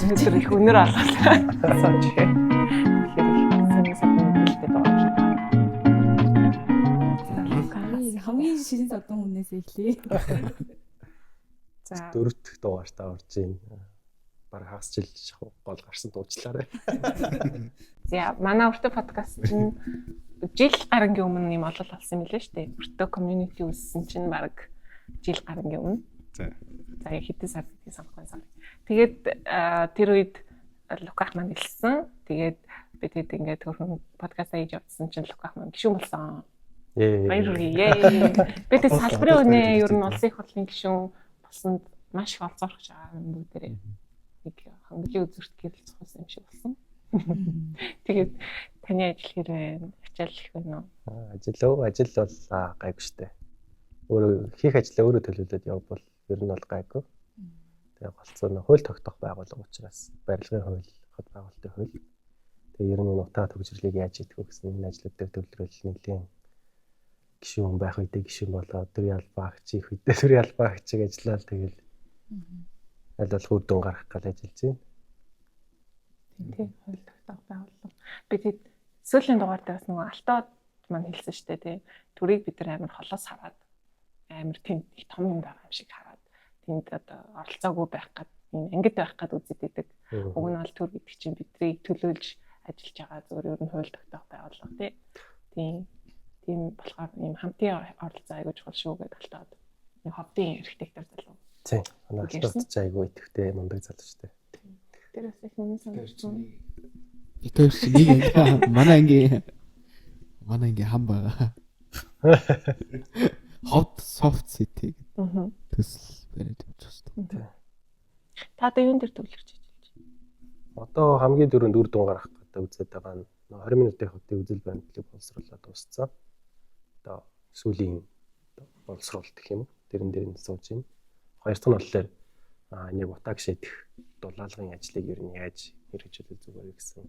өдөр их өнөр алгалаа. Тэгэхээр сонирхолтой байна. Хамгийн шин содон хүнээс эхлэе. За дөрөвдөх дугаартаа орж ийн. Бараг хагас жил гол гарсан дуучлаарай. за манай өртөө подкаст чинь жил гарангийн өмнө юм олол болсон юм лээ шүү дээ. Өртөө community үүссэн чинь бараг жил гарангийн өмнө. За хэдэн сар гэдгийг санахгүй сар. Тэгээд тэр үед Луках маань хэлсэн. Тэгээд бид ингээд төрхөн подкаст хийж явуулсан чинь Луках маань гишүүн болсон. Баярлалаа. Бид салбарын үнэ ер нь улсын их хурлын гишүүн болсонд маш их олзоорч байгаа юм бүгдээрээ. Нэг хамгийн үзүүрт гэрэл цохсон юм шиг болсон. Тэгээд таны ажил хэр вэ? Ачаал их байна уу? Ажил бол гайгүй штэ. Өөрөө хийх ажлаа өөрөө төлөвлөд явбал ер нь бол гайгүй. Тэгээ голцоо нь хууль тогтоох байгууллага учраас барилгын хууль, хот байгуулалтын хууль. Тэгээ ер нь утаа төгсрлийг яаж хийх вэ гэсэн энэ ажлууд дээр төвлөрөл нэлийн гишүүн байх үедээ гишүүн болоод төрийн албаа хийх үедээ төрийн албаа хийх ажиллаад тэгэл аль болох үр дүн гаргах гэж ажиллаж байна. Тийм хууль тогтоох байгууллага. Бид сүүлийн дугаар дээр бас нөгөө алтаад маань хэлсэн шүү дээ тий. Төрийг бид нар амар холоос хараад амар тэнд их том юм байгаа юм шиг хараад тэнд одоо оролцоогүй байх гад юм ангид байх гад үзэж идэг. Уг нь бол төр гэдэг чинь бидний төлөөлж ажиллаж байгаа зүгээр ер нь хууль тогтоох байгууллага тий. Тийм болохоор ийм хамтын оролцоо аягүй чухал шүү гэдэг алтаад. Нэг ховдын архитектор залуу. Тийм. Манай алтаад ч аягүй идэвхтэй мундаг залуу шүү дээ. Тэрээс их юм санагдсан. Тэрс нэг манай анги хам байгаа. Hot soft city гэдэг. Төсөл бариад явчихсан. Та одоо юун дээр төвлөрч ажиллаж байна? Одоо хамгийн дөрөнд үр дүн гаргах гэдэг үзээд байгаа нь 20 минутын хөвтийн үзэл баримтлалыг боловсруулаад дууссан. Одоо сүүлийн боловсруулалт гэх юм уу? Тэрэн дээр нь сууж байна. Хоёр дахь нь болохоор нэг утаг шийдэх дулаалгын ажлыг ер нь яаж хэрэгжүүлэх зүгээр гэсэн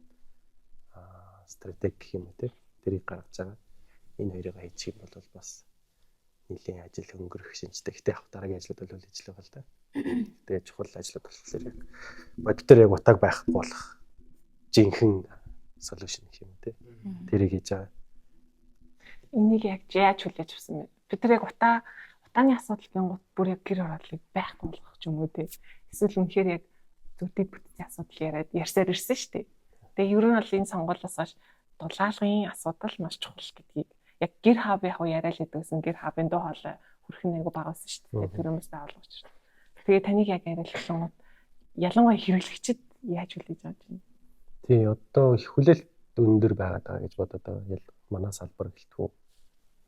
стратеги гэх юм уу те тэрийг гаргаж байгаа. Энэ хоёрыг хийчих юм бол бас нэлийн ажил хөнгөрөх шинжтэй. Гэтэ яг дараагийн ажлууд бол ижил байгаа л да. Тэгээ чухал ажлууд болохоор яг бодитор яг утаг байхгүй болох жинхэнэ solution гэх юм те тэрийг хийж байгаа. Энийг яг яаж хүлээж авсан бэ? Бид нар яг утааны асуудал гингут бүр яг гэр ороолыг байхгүй болгох ч юм уу те. Эсвэл үнэхээр яг зүрдэд бүтцийн асуудал ярьсаар ирсэн шүү дээ. Тэгээ ер нь бол энэ сонгуулиас хойш дулаалгын асуудал маш чухал гэдгийг яг гэр хаб яг яриад байдагсан гэр хабын дуу хоолой хүрхэн айгу багаасан шүү дээ. Тэр хүмүүс даалгавч шүү дээ. Тэгээ таныг яг яриалгасан гот ялангуяа хэрэглэгчид яаж хүлээж авч байна? Тий, одоо их хүлээлт өндөр байгаад байгаа гэж бодоод байгаа. Манай салбар гэлтгүү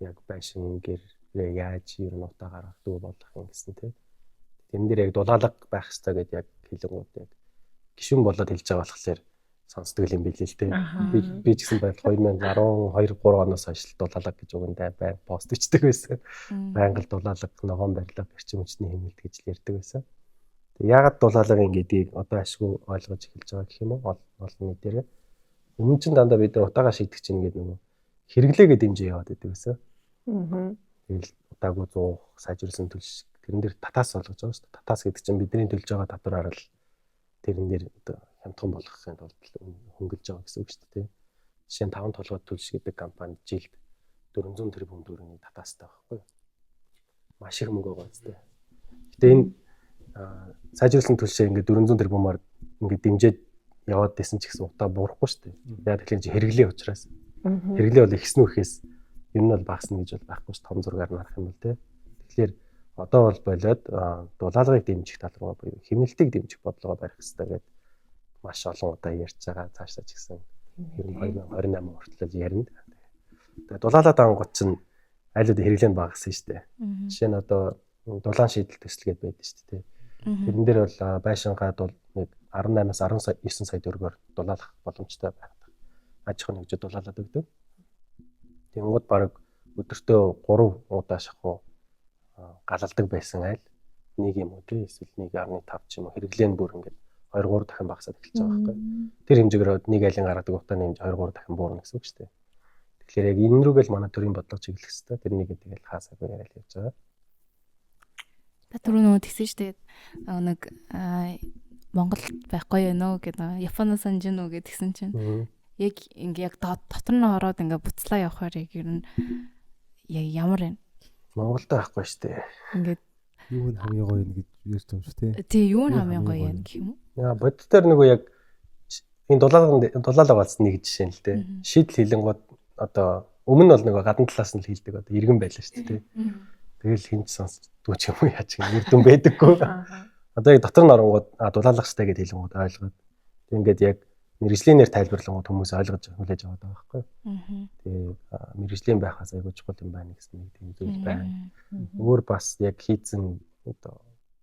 яг байшин гэрээ яаж ер нь утаа гаргадаг болох юм гэсэн тий. Тэн дээр яг дулаалга байх хэрэгтэй гэдэг яг хэлэнгууд яг гишүүн болоод хэлж байгаа болохоор сонсдог юм билээ л дээ. Би ч гэсэн байл 2012 3 оноос хойш дулаалга гэж үгэндээ байн пост бичдэг байсан. Байнга дулаалга, ногоон барилга, эрчим хүчний хэмнэлт гэж л ярьдаг байсан. Тэг яагаад дулаалагын гэдгийг одоо ашгүй ойлгож эхэлж байгаа гэх юм уу? Олон нийтээр. Өмнө чинь дандаа бид нар утаагаа шийдэх чинь гэдэг нөгөө хэрэглээгээ дэмжиж яваад байдаг байсан. Тэгэл утаагүй 100 сайжруулсан төлш тэрэн дээр татаас болгож байгаа шүү дээ. Татаас гэдэг чинь бидний төлж байгаа татвараар л тэрэн дээр одоо хямдхан болгохын тулд хөнгөлж байгаа гэсэн үг шүү дээ. Жишээ нь 5 толгой төлш гэдэг компани жилд 400 тэрбум төгрөгийн татаастай байхгүй юу? Маш их мөнгө байгаа зү. Гэтэ энэ сайжруулсан төлшөө ингээд 400 тэрбумаар ингээд дэмжиж яваад байсан ч гэсэн утаа буурахгүй шүү дээ. Яг тэгэхээр хэрэглээ учраас. Хэрэглээ бол ихсэн үхээс ер нь бол багасна гэж бол байхгүй ш том зургаар нь харах юм бол тий. Тэгэхээр одоо бол болоод дулаалгыг дэмжих тал руу буюу хэмнэлтийг дэмжих бодлогоо барих хэрэгтэй гэдэг маш олон удаа ярьж байгаа. Цаашдаа ч гэсэн ер нь 2028 хүртэл ярина. Тэгээ дулаалаад ангууд чинь айлууд хэрэглээ нь багассан шүү дээ. Жишээ нь одоо дулаан шийдэл төсөл гэдэг байдаг шүү дээ. Тэрэн дээр бол байшингаа нэг 18-аас 19 сая төгрөгөөр дулаалах боломжтой байдаг. Аж ахуйн нэгжид дулаалаад өгдөг. Тэнгууд баг өдөртөө 3 удаа шахуу галалдаг байсан айл нэг юм уу тий эсвэл 1.5 ч юм уу хэрэглээ нь бүр ингээд 2-3 дахин багасаад эхэлж байгаа байхгүй. Тэр хэмжээгээр нэг айлын гаргадаг утааны хэмжээ 2-3 дахин буурна гэсэн үг шүү дээ. Тэгэхээр яг энэ рүүгээ л манай төрийн бодлого чиглэх хэрэгтэй. Тэрнийг тэгэл хаасаагүй яриад явж байгаа. Та түрүү нөгөө тэгсэн шүү дээ. Нэг Монголд байхгүй юу гэдэг Японоос анжин уу гэдгсэн чинь яг ингээ яг дотор нь ороод ингээ буцлаа явахаар яг ер нь яг ямар вэ? Монголд байхгүй шүү дээ. Ингээд юу нь хамгийн гоё нэг ярьж байгаа юм шүү те. тий юу нь хамгийн гоё юм гэх юм уу? Яа бодит дээр нөгөө яг энэ дулаалга бац нэг жишээ л дээ. Шийдэл хилэнгууд одоо өмнө нь бол нөгөө гадна талаас нь л хилдэг одоо иргэн байлаа шүү дээ. Тэгэл хинч сонсдгүй ч юм уу яаж ирдэн байдаггүй. Одоо яг дотор нь оронгууд дулаалгах хэрэгтэй гэдээ хэлэнгууд ойлгоод. Тэг ингээд яг мэрэгжлийнээр тайлбарлангууд хүмүүс ойлгож хүлээж аваад байгаа байхгүй. Тэгээ мэрэгжлийн байхаас айгүй чухал юм байна гэсэн нэг тийм зүйл байна. Өөр бас яг хийцэн одоо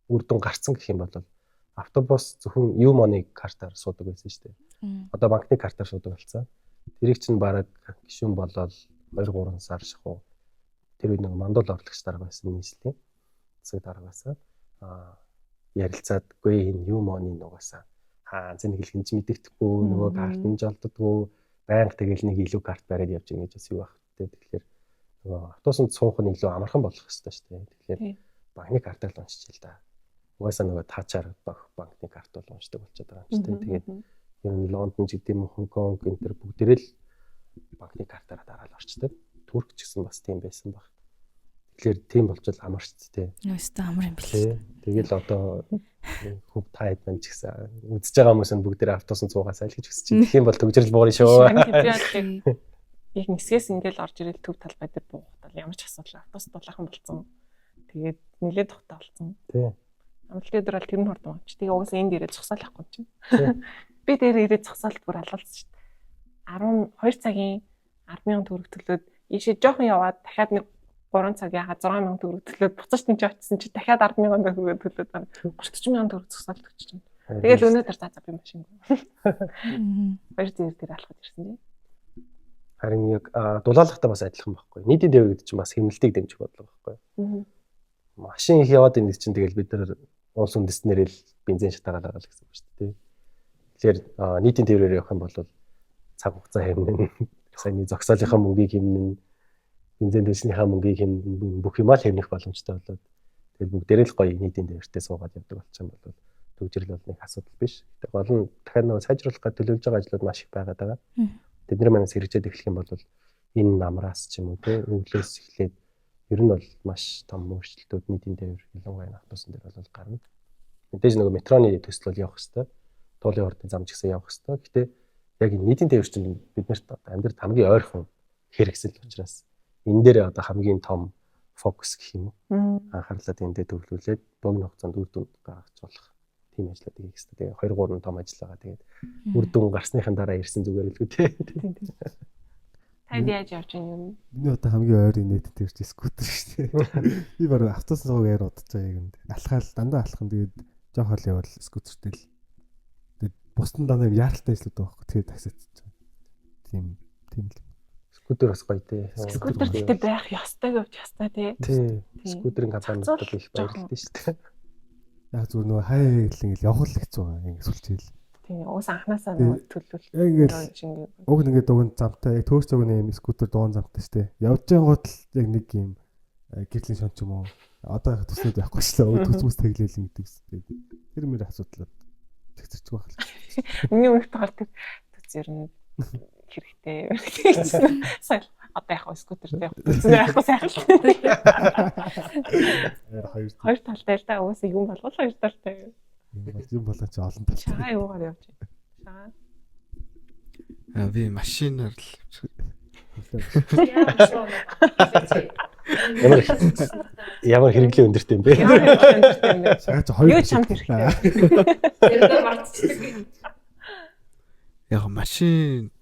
үр дүн гарцсан гэх юм бол автобус зөвхөн U-Money картаар суудаг байсан шүү дээ. Одоо банкны картаар суудаг болсон. Тэрийг чинь бараг гишүүн болол 2-3 сар шахуу. Тэр үед нэг мандуул орлогч дарга байсан нийслэлийн засаг дарга байсан. Ярилцаадгүй энэ U-Money нугасаа зэн нэг л хинж мэддэхгүй нөгөө карт нь жолддгүй байнга тэгэл нэг илүү карт бариад явж байгаа гэж бас юу байх вэ? Тэгэхээр нөгөө автобусанд суух нь илүү амархан болох хэрэгтэй шүү дээ. Тэгэхээр банкны картаар л уншиж л да. Угаасаа нөгөө таачаар банкны карт бол уншдаг болчиход байгаа юм шүү дээ. Тэгээд ер нь Лондон ч гэдэм Хонконг энэ бүгдээрээ л банкны картаараа дараал орчдөг. Турк ч гэсэн бас тийм байсан баг. Тэгэхээр тийм болчихвол амар шүү дээ. Ястаа амар юм билээ. Тэгэл одоо хөв таад мань ч гэсэн үзэж байгаа хүмүүс нь бүгдээрээ автобусанд суугаасаа л гэж хүсэж байна. Тэгэх юм бол төгжрөл буурна шүү. Яг нисгээс ингээл орж ирэл төв талбай дээр буугаад ямар ч асуудал автобус дулаахан болцсон. Тэгээд нилээд тухтай болцсон. Тий. Амралтын өдөр бол тэр нь хурдан очиж. Тэгээ угаасаа энд ирээд зогсоолохгүй чинь. Би дээр ирээд зогсоолт бүр алгалсан шүү дээ. 12 цагийн 10,000 төгрөг төлөөд ийшээ жоохон яваад дахиад нэг 3 цаг яхаа 6,000 төгрөг төлөөд буцаж тийч очсон чи дахиад 10,000 төгрөг төлөөд 30,000 төгрөг зогсоолт өгч чинь. Тэгэл өнөөдөр за би машин. Хоёр зэрэг дээр алхаад ирсэн тийм. Харин яг дулаалгахтаа бас адилхан байхгүй. Нийтийн дэв гэдэг чинь бас хэмнэлтийг дэмжих бодлого байхгүй. Машин их яваад энэ чинь тэгэл бид нар улс үндэстнэрээ л бензин шатаагаалаа гэсэн үг шүү дээ. Тэгэхээр нийтийн тээврээр явах юм бол цаг хугацаа хэмнэн, саяны зогсоолынхаа мөнгийг хэмнэн, бензин дэвснийхаа мөнгийг хэмнэн бүх юмаа л хэмнэх боломжтой болоод тэгэл бүгдээрээ л гоё нийтийн тээвртэй суугаад явдаг болчихсон бол төгжрөл бол нэг асуудал биш. Тэгээ гол нь дахиад нөгөө сайжруулах гэж төлөвлөж байгаа ажлууд маш их байгаад байгаа. Тэдний манаас хэрэгжээд эхлэх юм бол энэ намраас ч юм уу те өглөөс эхлээд ер нь бол маш том өөрчлөлтүүд нийтийн тээвэр ялангуяа автобусан дээр бол гарна. Мэдээж нөгөө метроны төсөл бол явах хэрэгтэй. Туулын ордын зам ч гэсэн явах хэрэгтэй. Гэхдээ яг энэ нийтийн тээвэр чинь биднэрт амьдралд хамгийн ойрхон хэрэгсэл учраас энэ дээр одоо хамгийн том фокус гэх юм уу анхаарлаа эндээ төвлөрүүлээд богино хугацаанд үр дүн гаргаж болох тийм ажлууд хийх хэрэгтэй. Тэгээ 2-3 том ажил байгаа. Тэгээд үр дүн гарсныхаа дараа ирсэн зүгээр л үү те. Танд яаж явж байна юм? Миний одоо хамгийн ойрын нийтэд ирж скутер шүү дээ. Би баруун автобус суугаад яар удаж байгаа юм. Алхаал дандаа алхан тэгээд жоох хол явал скутертэй л. Тэгээд бусдын дандаа яаралтай ажлууд байгаа байхгүй. Тэгээд таксиц. Тийм л. Скутер бас гоё те. Скутер гэдэг байх ёстой гэж ястай тий. Скутерийн компаниуд их баярлалтай шүү дээ. Яг зүгээр нөгөө хаяа гэл ингээл явах л хэцүү байгаа. Ингээд сүлжээл. Тийм уус анханасаа нөгөө төлөвлөл. Ингээл уг нэгээ дугуун замтай яг төөрч өгнө юм скутер дугуун замтай штэ. Явж байгаагууд л яг нэг юм гэрлийн шон ч юм уу. Одоо яг төслөд байхгүй ч л төсмөс тэглээл ингэдэг штэ. Тэр мөр асуудлаад тэгцэрч байх л. Миний өмнөх таардаг төс ер нь хэрэгтэй. Сайн одоо яг скутертэй яг сайхан. Хоёр талтай л да уусаа юм болгол хоёр талтай. Юм болоо ч олон талтай. Шагаа юугаар явж байна? Шагаа. Би машинаар л ямар хэрэглээ өндөртэй юм бэ? Шагаа ч хоёр. Юу чамд хэрэгтэй. Яг машин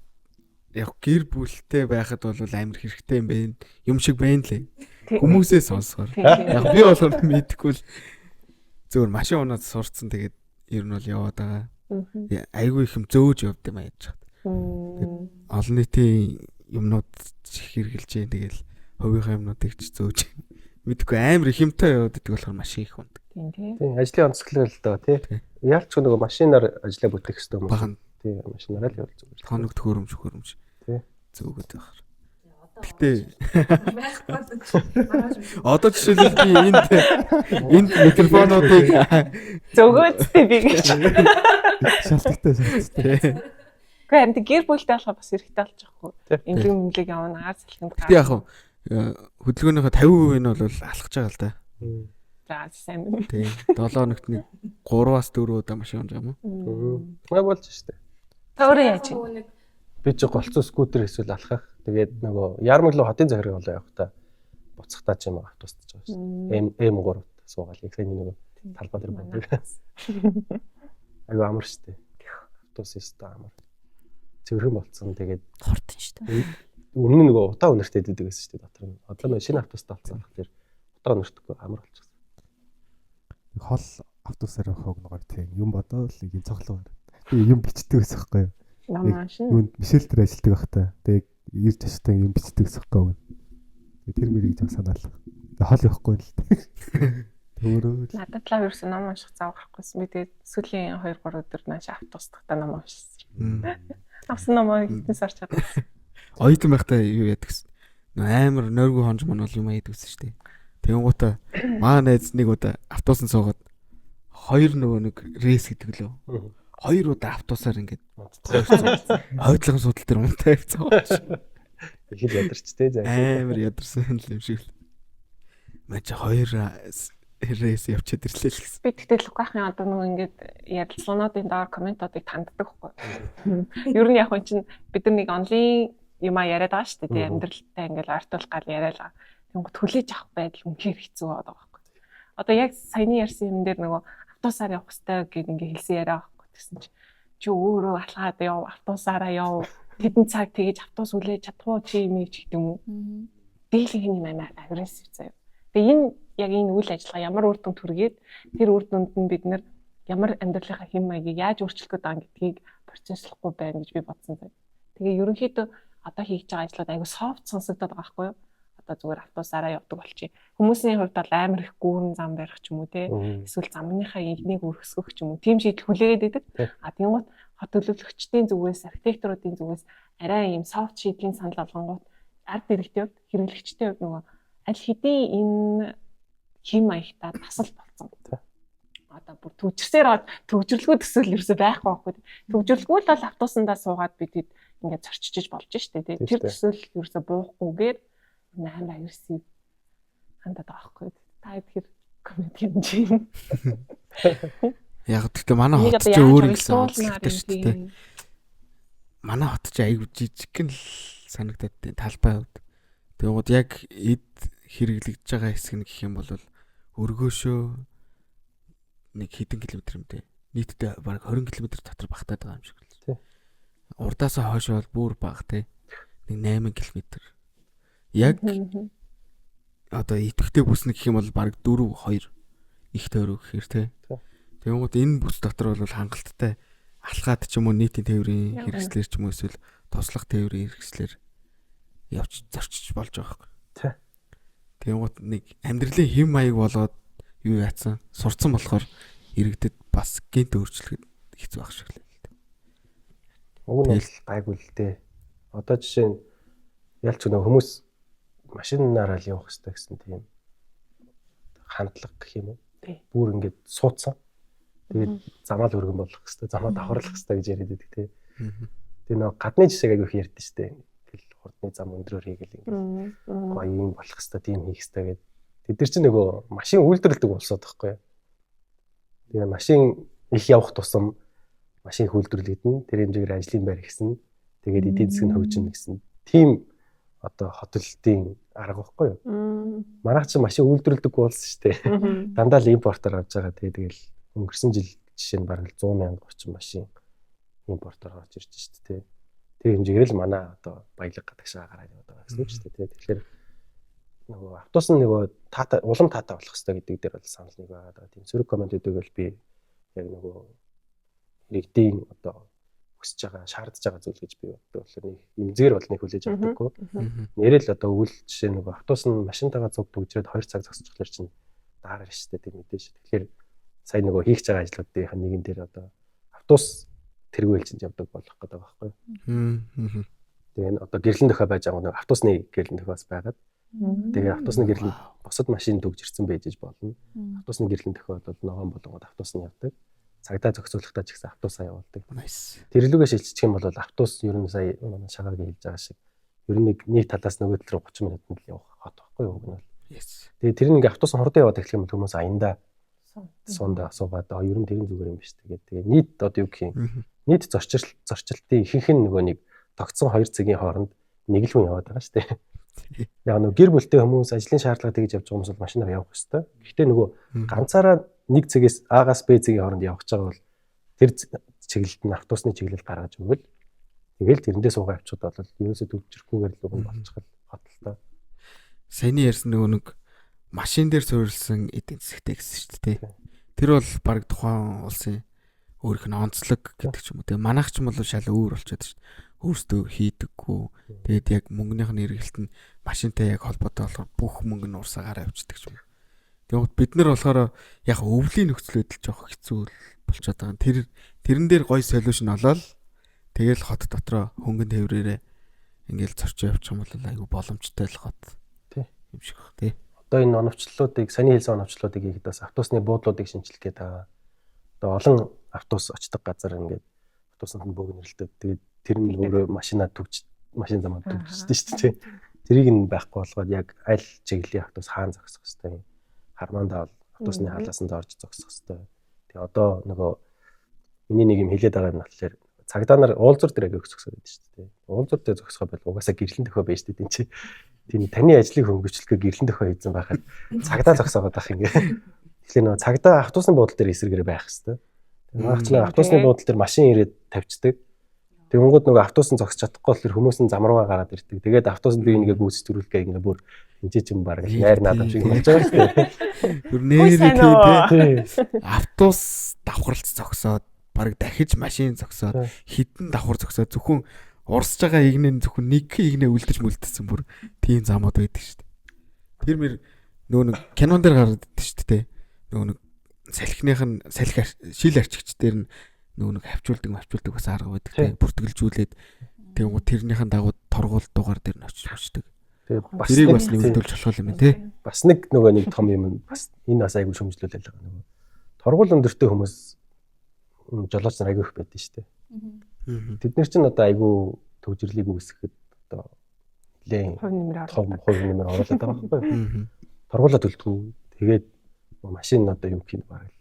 яг гэр бүлтэй байхад бол амар хэрэгтэй юм байна. Юм шиг байна лээ. Хүмүүсээ сонсохоор. Яг би болохоор мэдхгүй л зөвөр машин унаад сурцсан тэгээд ер нь бол яваад байгаа. Айгүй их юм зөөж явд юм яаж чад. Олон нийтийн юмнууд хэрэгжилж जैन тэгэл хувийнхаа юмнуудыг ч зөөж мэдгүй амар их юмтай яваад идэг болохоор машин их ундаг. Тийм ажлын онцлог л доо тий. Яалч нөгөө машинаар ажиллаа бүтээх хэрэгтэй юм. Тийм машинаараа л явал зүгээр. Тоног төхөөрөмж. Тий. Зөөгд байхаар. Гэтэ одоо жишээлбэл би энд микрофонуудыг зөгөөцтэй би гэж. Шалтгатай. Гэхдээ энэ гэр бүлтэй болохоор бас хэрэгтэй болж байгаа хгүй. Имлэг явна, аар салхинд Тэг яг хөдөлгөөнийхөө 50% нь бол алхаж байгаа л да. За сайн байна. Тийм. 7 хоногт нэг 3-аас 4 удаа машин унж байгаа юм уу? Маа болж штэ. Та өөрөө яаж вэ? Би ч голцоо скутер эсвэл алхах. Тэгээд нөгөө Ярмаг руу хотын захирга болоо явах та. Буцахтаа ч юм автобусд ч байгаа шүү. М3-т суугаад яг сайн нөгөө талбай дээр байдаг. Айгу амар штэ. Автобус өстө амар. Цэвэрхэн болцсон. Тэгээд хортон шүү дээ. өмнө нь нөгөө утаа өнөртэй дээдэг гэсэн шүү дээ дотор нь. Одоо нөгөө шинэ автобустай болцсон болохоор утаа өнөртөхгүй амар болчихсон. Хол автобусаар явах нөгөө тийм юм бодоод л нэг юм цоглоо. Би юм бичдэг байсан байхгүй юу? Намааш. Юунд Мишель дээр ажилладаг байхдаа. Тэгээд ирж таштай юм бичдэг байсан байхгүй юу? Тэр мэрийг жоо санаал. Хол явахгүй л. Төөрөө. Надад л ерөөсөн ном унших зав гарахгүйсэн. Би тэгээд сүүлийн 2-3 өдөр нааш автобустаа ном уншсан. Авсан номоо хэдэн сар чадсан. Оюутан байхдаа юу яадаг гэсэн. Амар нойргүй хонж мөн бол юм аяадаг гэсэн шүү дээ. Тэнгуутаа маа найз нэг удаа автобусанд суугаад 2 нөгөө нэг рейс гэдэг лөө. 2 удаа автобусаар ингээд ойдлогын судал дээр унтаа явцгаа. Их л ядарчтэй заа. Амар ядарсан юм шиг л. Маа чи 2 рейс явчихад ирлээ л гэсэн. Би тэгтэл Лукахын одоо нөгөө ингээд ярилцлагуудын доор комментуудыг танддаг байхгүй. Ер нь яг чинь бид нар нэг онлайн юмаа яриад байгаа шүү дээ. Амьдралтай ингээд артуул гал яриалаа. Тэнгуут хүлээж авах байдал үнэхээр хэцүү байгаа байхгүй. Одоо яг саяны ярьсан юм дээр нөгөө автобусаар явах хэрэгтэй гэд ингээд хэлсэн яриа байхгүй гэсэн чи өөрөө алхаад яв, автобусаараа яв. Тэдэн цаг тэгэж автобус хүлээж чадахгүй чи юм ч гэдэг юм уу. Дийлэнх юм амар агрессив заяа. Тэгээ энэ яг энэ үйл ажиллагаа ямар үр дүнд хүргээд тэр үр дүнд нь бид нэр ямар амьдралынхаа хэм маягийг яаж өөрчлөх гээд байгаа гэдгийг процесслахгүй байна гэж би бодсон заяа. Тэгээ ерөнхийдөө одоо хийж байгаа ажлууд айгу софт сонсогдоод байгаа байхгүй юу? Одоо зүгээр автобусаараа явдаг болчих. Хүмүүсийн хувьд бол амар их гүүрэн зам барих ч юм уу те. Эсвэл замныхаа инхнийг өргөсгөх ч юм уу. Тим шийдэл хүлээгээд байдаг. А тэнгуут хот төлөвлөгчдийн зүгээс, архитекторуудын зүгээс арай ийм софт шийдлийн санал болгонгууд ард иргэдийн хувьд, хэрэглэгчдийн хувьд нөгөө аль хэдийн энэ хэм маягтаа тасал болсон. Одоо бүр төвчрсээр төвжирлгүй төсөөл ерөөсөй байхгүй байхгүй. Төвжирлгүй л бол автобусандаа суугаад бид ингээд зорчиж болж штэ тий. Тэр төсөөл ерөөсөй буухгүйгээр амар агрессив хандаад байгаа байхгүй. Та тэр коммент юм чи. Яг гэхдээ манай хот ч өөр гэсэн онцлогтой шүү дээ. Манай хот ч айгу жижиг гэн л санагдаад тийм талбай хувьд. Тэгвэл яг эд хэрэглэгдэж байгаа хэсэг нь гэх юм бол өргөөшөө нэг хэдэн километр юм дээ. Нийтдээ бараг 20 км дотор багтаад байгаа юм шиг л. Тийм. Урдаасаа хойш бол бүр бага те. Нэг 8 км. Яг одоо идэвхтэй бүс нэг гэх юм бол бараг 4-2 их тойрог гэхээр те. Тэгвэл энэ бүс дотор бол хангалттай алхаад ч юм уу нийтийн тээврийн хэрэгслэр ч юм уу эсвэл тослох тээврийн хэрэгслэр явж зорчиж болж байгаа байхгүй. Тий. Тэгвэл нэг амьдралын хэм маяг болоод юу яатсан сурцсан болохоор иргэдэд бас гинт өөрчлөхөд хэцүү байх шиг л байна. Уг нь гайгүй л дээ. Одоо жишээ нь ялч нөгөө хүмүүс машинаараа л явах хэрэгтэй гэсэн тийм хандлага гэх юм уу. Бүр ингээд суудсан. Тэгээд замаа л өргөн болгох хэрэгтэй, замаа давхарлах хэрэгтэй гэж яриад байдаг тий. Тэгээ нөгөө гадны жишээг айгүй их ярьдэн штэ. Тэгэл хурдны зам өндрөөр хийгээл ингээд гоё юм болох хэрэгтэй, тийм хийх хэрэгтэй гэдэг. Тэд нар чинь нөгөө машин үйлдвэрлэдэг улсууд байхгүй. Тэгээ машин их явах тусам машин үйлдвэрлэгдэн, тэр хэмжээгээр ажлын байр ихсэн. Тэгээд эдийн засаг нь хөгжинэ гэсэн. Тийм одоо хотолтын арга байхгүй юу? Манайх чинь машин үйлдвэрлэдэг улс шүү дээ. Дандаа л импортоор авч байгаа. Тэгээд өнгөрсөн жил жишээ нь бараг 100,000 орчим машин импортоор орж ирж шүү дээ. Тэр хэмжээгээр л манай одоо баялаг гадагшаа гараад яваад байгаа гэсэн үг шүү дээ. Тэгэхээр нөгөө автобус нь нөгөө улам таатай болох хэрэгтэй гэдэг дээр бол санал нэг байгаа. Тийм сөрөг коммент өгдөг бол би яг нөгөө иргэдийн одоо хүсэж байгаа, шаардж байгаа зүйл гэж би боддог. Тэгэхээр нэг имзээр бол нэг хүлээж авдаггүй. Нэрэл одоо үйл жишээ нөгөө автобус нь машинтайгаа цуг төгжрээд 2 цаг зогсчихлоор чинь даараа штэ тийм мэдээж. Тэгэхээр сая нөгөө хийх байгаа ажлуудын нэгэн дээр одоо автобус тэргүүлжинд явдаг болох гэдэг байгаа байхгүй юу. Тэгээ одоо гэрлэн дөхөө байж байгаа нэг автобусны гэрлэн дөхөөс байгаад. Тэгээ автобусны гэрлэн босод машин төгж ирсэн байж болно. Автобусны гэрлэн дөхөө бол ногоон болгоод автобус нь явдаг. Цагдаа зохицуулахдаа ч гэсэн автобусаа явуулдаг. Тэр лүгээ шилжчих юм бол автобус ер нь сая манай шагаагийн хэлж байгаа шиг ер нь нэг талаас нөгөө тал руу 30 минутанд л явах хот байхгүй юу гэнэ. Тэгээ тэр нэг автобус хурдан яваад эхлэх юм бол хүмүүс аянда сунда асуугаад ер нь тэрийн зүгээр юм биш тэгээ нийт одоо юу гэх юм нийт зорчилтын ихэнх нь нөгөө нэг тогтсон 2 цагийн хооронд нэг л хүн яваад байгаа шүү дээ. Яг нөгөө гэр бүлтэй хүмүүс ажлын шаардлага тэгж явж байгаа хүмүүс бол машинаар явах ёстой. Гэхдээ нөгөө ганцаараа нэг цагээс А-гаас Б цагийн хооронд явж байгаа бол тэр чиглэлд нь автобусны чиглэл гаргаж өгвөл тэгэл тэрэндээ суугаа авчихад бол ерөөсөө төвчрөхгүйгээр л үгүй болчихвол хотолтой. Саяны ярьсан нөгөө нэг машин дээр суурилсан эдийн засгтэй гэсэн шүү дээ. Тэр бол баг тухайн улсын өөрийнх нь онцлог гэдэг ч юм уу. Тэгээ манайх ч юм бол шал өөр болчиход шүү дээ. Өөрсдөө хийдэггүй. Тэгээд яг мөнгөнийх нь эргэлт нь машинтай яг холбоотой болохоор бүх мөнгө нь урсаагаар авчдаг ч юм. Тэгээд бид нар болохоор яг өвлийн нөхцөл байдал жоох хэцүү болчиход байгаа. Тэрэн дээр гоё солиушн олоод тэгэл хот дотроо хөнгөн тээврээрээ ингээл зорчоо явчих юм бол айгүй боломжтой л хот. Тий. Юм шиг баг тий. Одоо энэ оновчлолуудыг саний хэлсэн оновчлолуудыг хийхэд бас автобусны буудлуудыг шинжилэх гээд байгаа. Одоо олон автобус очдог газар ингээд автобусанд нь бөөгнөрлөдөг. Тэгээд тэр нь өөрөө машин замаар төгжсөн шүү дээ. Тэрийг нь байхгүй болгоод яг аль чиглэлийн автобус хаана зогсох хэвээр хармаандаа бол автобусны халаасанд орж зогсох хэвээр. Тэгээ одоо нөгөө миний нэг юм хэлээд байгаа юм болохоор цагдаа нар уулзуур дээр агай зогсох гэдэг шүү дээ. Уулзуур дээр зогсохоо бол угаасаа гэрлэн дөхөө байж дээ тийм чи. Тийм таны ажлыг хөнгөчлөхөөр гэрлэн дөхөө хийсэн байхад цагдаа зогсоогоод байх ингээ. Тэгэхээр нөгөө цагдаа автобусны буудлын дээр эсрэгээрээ байх хэвээр. Магадгүй автобусны буудлын дээр машин ирээд тавьчихдаг. Тэнгүүд нөгөө автобус нь зогсож чадахгүй болохоор хүмүүс нь зам руугаа гараад ирдэг. Тэгээд автобусд би нэгэ гүйцэж төрүүлгээ ингээ бүр энэ ч юм баг найр наадам шиг болж байгаа шүү дээ. Бүр нэрээ тий. Автобус давхарлц зогсоод баг дахиж машин зогсоод хідэн давхар зогсоод зөвхөн урсж байгаа игнээ зөвхөн нэг игнээ үлдэж мүлдсэн бүр тийм замууд байдаг шүү дээ. Тэр мэр нөгөө нэг кинон дээр гараад байдаг шүү дээ. Нөгөө нэг салхиных нь шил арчигч дээр нь нөгөө нэг хавчуулдаг бас арга байдаг тийм бүртгэлжүүлээд тэгвэл тэрнийхэн дагуу торгуул дугаар дээр нь очиж. Тэгээ бас нэгдүүлж болох юм тий. Бас нэг нөгөө нэг том юм бас энэ бас айгүй шөмжлүүлэл байгаа нөгөө. Торгуул өндөртэй хүмүүс жолооч нар айгүй их байдаг шүү дээ. Тэд нар чинь одоо айгүй төвжирлийг үүсгэхэд одоо нэлээд хувь нэмэр оруулаад байгаа байхгүй юу? Торгуулаа төлдгүү. Тэгээд машин одоо юу гэх юм баг л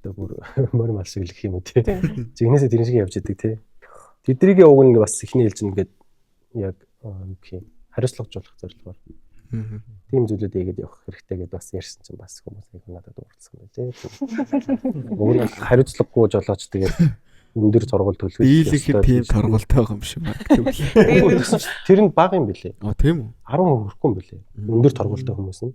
одоо бүр мөр мал шиг л гэх юм уу тий. Зигнээсээ тэрэн шиг явж идэг тий. Тэднийг уг нь бас ихний хэлж ингээд яг юу гэх юм хариуцлагажуулах зорилгоор тийм зүйлүүд ийгээд явах хэрэгтэй гэдээ бас ярьсан чинь бас хүмүүс айгүй надад уурлсан байлээ. Уг нь хариуцлагагүй жолооч тэгээд өндөр торгуул төлөх дийлэхэд тийм торгуултай байгаа юм шиг байна. Тэр нь бага юм билээ. Тийм үү? 10% хүрэхгүй юм билээ. Өндөр торгуултай хүмүүс нь.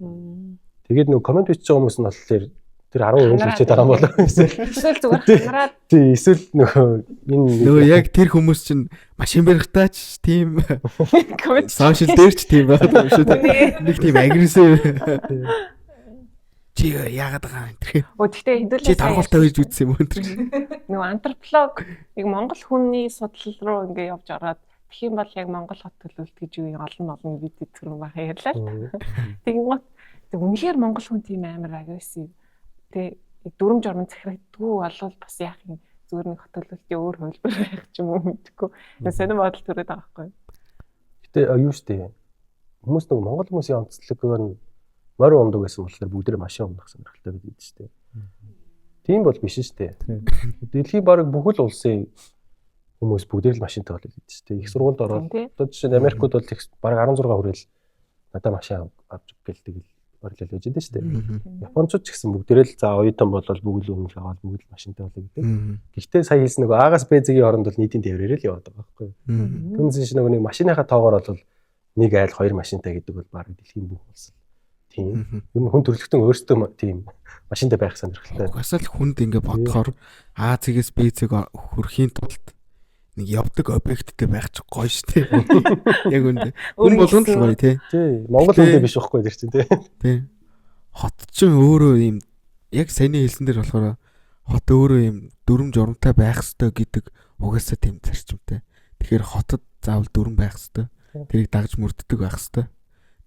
Тэгээд нөгөө комент бичиж байгаа хүмүүс нь болохоор тэр 10% төлчихэд байгаа юм болоо. Эсвэл зүгээр хамраад тий эсвэл нөгөө яг тэр хүмүүс чинь машин барихтаач тийм сошиал дээр ч тийм байгаа юм шүү дээ. Нэг тийм агрессив чи яагаад байгаа юм тэр. Гэхдээ хэдүүлээ чи таргуултай байж үзсэн юм өнтер. Нөгөө антрополог яг Монгол хүний судлал руу ингээ явж ороод тэгэх юм бол яг Монгол хот төлөвлөлт гэж юу олон видео төрөн баха ярьлаа л. Тэгвэл үнэхээр Монгол хүн тийм амар агрессив тэг дүрм журм захирагддгүй болвол бас яах юм зүгээр нэг хот төлөвлөлтийн өөр хөлбөр байх ч юм уу мэдгүй. Сонин бодол төрөд байгаа байхгүй. Гэтэ юу штэ хүмүүс нэг Монгол хүмүүсийн онцлогоор нь морь умдаг гэсэн болохоор бүгд машин умдах сонирхолтой байдаг штэ. Тийм бол биш штэ. Дэлхийн бараг бүхэл улсын хүмүүс бүгд л машинтай болоод байдаг штэ. Их сургуульд ороод одоо жишээ нь Америкууд бол бараг 16 хүрээл надад машин авч гэлдэг л орлол байж дээ штэ. Японочд ч гэсэн бүгдээрээ л за оюутан болол бүгд л өмнө л аваад бүгд л машинтай болоо гэдэг. Гэхдээ сая хэлсэн нөгөө А-гаас Б зэгийн хооронд бол нийтийн тээврээрээ л яваад байгаа байхгүй юу. Түүнээс чинь нөгөө нэг машиныхаа тоогоор бол нэг айл 2 машинтай гэдэг бол баг дэлхийн бүх улс. Тийм. Юм хүн төрөлхтөн өөрсдөө тийм машинтай байх сонирхолтой. Угсаал хүнд ингэ бодохоор А зэгээс Б зэг хүрэхийн тулд нэг явдаг объекттэй байх ч гоё штэ. Яг үндэ. Хүн болгонд л гоё тий. Тий. Монгол хүндээ биш байхгүй тэр чинь тий. Тий. Хот чинь өөрөө юм яг саяны хэлсэн дээр болохоор хот өөрөө юм дүрм журамтай байх ёстой гэдэг угаасаа тийм зарчимтай. Тэгэхээр хотод заавал дүрэн байх хэвээр. Тэрийг дагж мөрддөг байх хэвээр.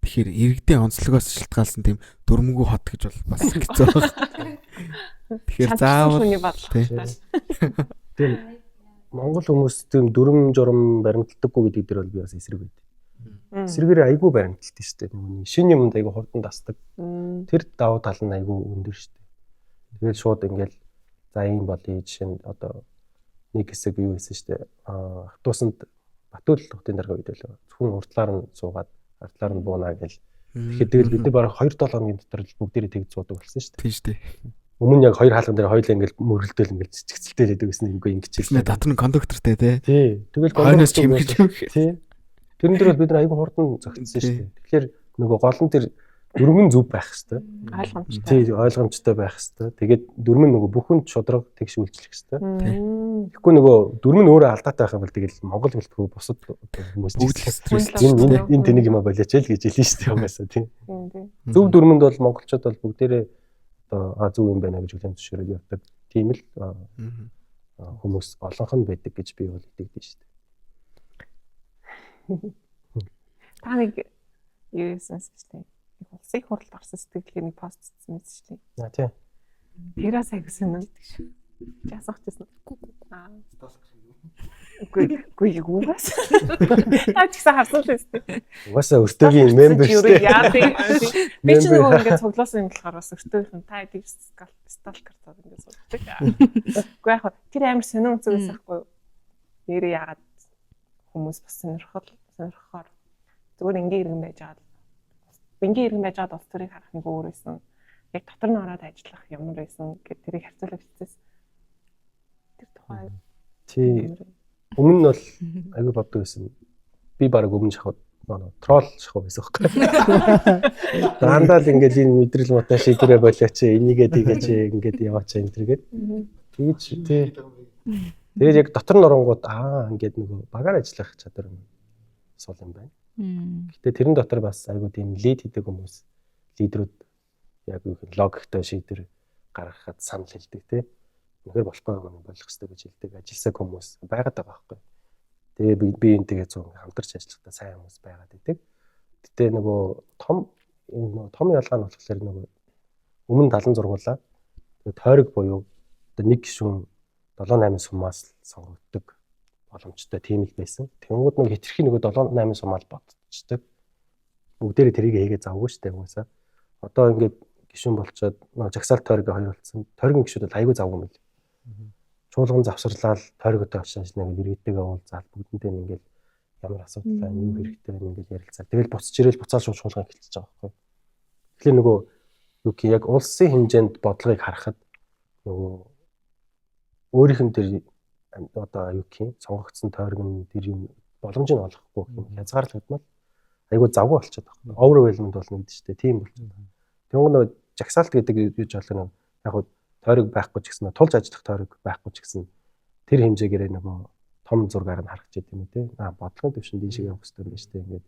Тэгэхээр иргэдийн онцлогоос шалтгаалсан тийм дүрмгүй хот гэж бол бас хэцүү байна. Тэгэхээр заавал тийм Монгол хүмүүс тийм дүрм журм баримтдаггүй гэдэг дээр бол би бас эсрэг байд. Эсрэгээр айгүй баримталт шүү дээ. Нөгөө шинэ юмд айгүй хурдан дасдаг. Тэр давуу тал нь айгүй өндөр шүү дээ. Тэгээд шууд ингээл за юм болъё жишээ нь одоо нэг хэсэг юу хийсэн шүү дээ. Автобусанд Батүл хотын дарга үед л зөвхөн уртлаар нь суугаад артлаар нь буунаа гэл. Тэгэхээр тэгэл бид нар бараг 2-7 хоногийн дотор л бүгдээрээ тэгж суудаг болсон шүү дээ. Тийм шүү дээ. Өмнө яг хоёр хаалган дээр хоёулаа ингээл мөрөлдөөл ингээл цэцгэлтэй байдаг гэсэн юм ингэчихсэн. Татвар нь кондуктортэй тий. Тэгэл кондуктор чимгэж юм. Тий. Тэрэн дээр бол бид нар айгүй хурдан зогтсон шүү дээ. Тэгэхээр нөгөө гол нь тэр дөрмөн зүв байх хэвээр. Ойлгомжтой. Тий, ойлгомжтой байх хэвээр. Тэгээд дөрмөн нөгөө бүхэн шудраг тэгш үйлчлэх хэвээр. Тэгэхгүй нөгөө дөрмөн өөрөө алдаатай байх юм бол тэгэл Монгол гэлтгүй бусад хүмүүс бүгд стресс энэ тэнийг юм болооч л гэж хэлнэ шүү дээ угаасаа тий. Зөв дөрмөнд бол монголчууд бол бүгдээрээ одоо зөв юм байна гэж үлэм зөвшөөрөд явдаг. Тийм л хүмүүс олонх нь байдаг гэж би бол итгэдэг шүү дээ. Та нэг юу гэсэн шүү дээ. Улсын их хурлд орсон сэтгэлгээ нэг пост хийсэн мэт шүү дээ. Тийм. Тэрээс айгсан юм гэдэг шүү. Яасах гэсэн. Үгүй угаас. Та ч гэсэн харсан л үстэй. Угаасаа өртөөгийн мембер шүү дээ. Яа тийм. Би ч нөгөө ингээд цуглуулсан юм болохоор бас өртөөх нь та тийм сталкер таа ингээд суулдаг. Үгүй яг тэр амар сонин үзээс ахгүй юу. Нэр яагаад хүмүүс бас сонирхохоор зүгээр ингээ иргэн байж байгаа. Ингээ иргэн байж байгаа улс төрийг харах нэг өөр байсан. Яг дотор нь ороод ажиллах ямар байсан гэдэг тэрийг харьцуулах хэвчээс. Тэр тухай. Тий. Өмнө нь бол аягүй боддог байсан. Би баг өмнө шахаад трол шахав байсан хэрэг. Дандаа л ингээд энэ мэдрэл муутай шийдвэрээ болооч энийгээ тийгээч ингээд яваач энэ төргээд. Тэгэж тий. Тэгээд яг дотор нь оронгууд ингээд нөгөө багаар ажиллах чадвар нь сул юм байна. Гэтэ тэрэн дотор бас айгуу тийм лид хийдэг хүмүүс лидерүүд яг юу гэх логиктой шийдвэр гаргахад санал хэлдэг тий. Үнэхээр болохгүй юм болох хэрэгтэй гэж хэлдэг ажилсаг хүмүүс байгаад байгаа байхгүй. Тэгээ би энтэйгээ зөв хамтарч ажиллахдаа сайн хүмүүс байгаад байдаг. Гэтэ нөгөө том ялгаа нь болохоор нөгөө өмнө 76 гуулаа. Тэгээ тойрог буюу одоо нэг гишүүн 7-8 сумаас сонгогддог боломжтой тийм л байсан. Тэнгууд нэг хитрхи нөгөө 7-8 сумаар бодчихдаг. Бүгдээрээ тэрийг хийгээ завгүй штэ хүмүүсаа. Одоо ингээд гишүүн болчоод жагсаалт тойрог хоёр болсон. Тойргийн гишүүд бол айгүй завгүй юм л. Чуулган завсарлал тойрогтой очиж нэг иргэдтэйгээ уулзаад бүгдэнтэй ингээл ямар асуудал байна, юу хэрэгтэй байна ингээл ярилцаа. Тэгэл буцаж ирэл буцаал шууд чуулган эхэлчихэж байгаа байхгүй. Тэгэхээр нөгөө юу гэх яг улсын хэмжээнд бодлогыг харахад нөгөө өөрийнх нь тэр одоо юу гэх сонгогдсон тойрог нь тэр юм боломжийг олохгүй юм хязгаарлагдмал айгуу завгүй болчиход байна. Overwhelmed болно гэдэг чинь тийм болчиход байна. Тэгвэл нөгөө жагсаалт гэдэг юу ч болоо яг тойрог байхгүй ч гэсэн тулж ажиллах тойрог байхгүй ч гэсэн тэр хэмжээгээр нөгөө том зургаар нь харах гэж юм үү те. Бодлогын төвшөнд ийшээ явах хэрэгтэй юм байна шүү дээ. Ингээд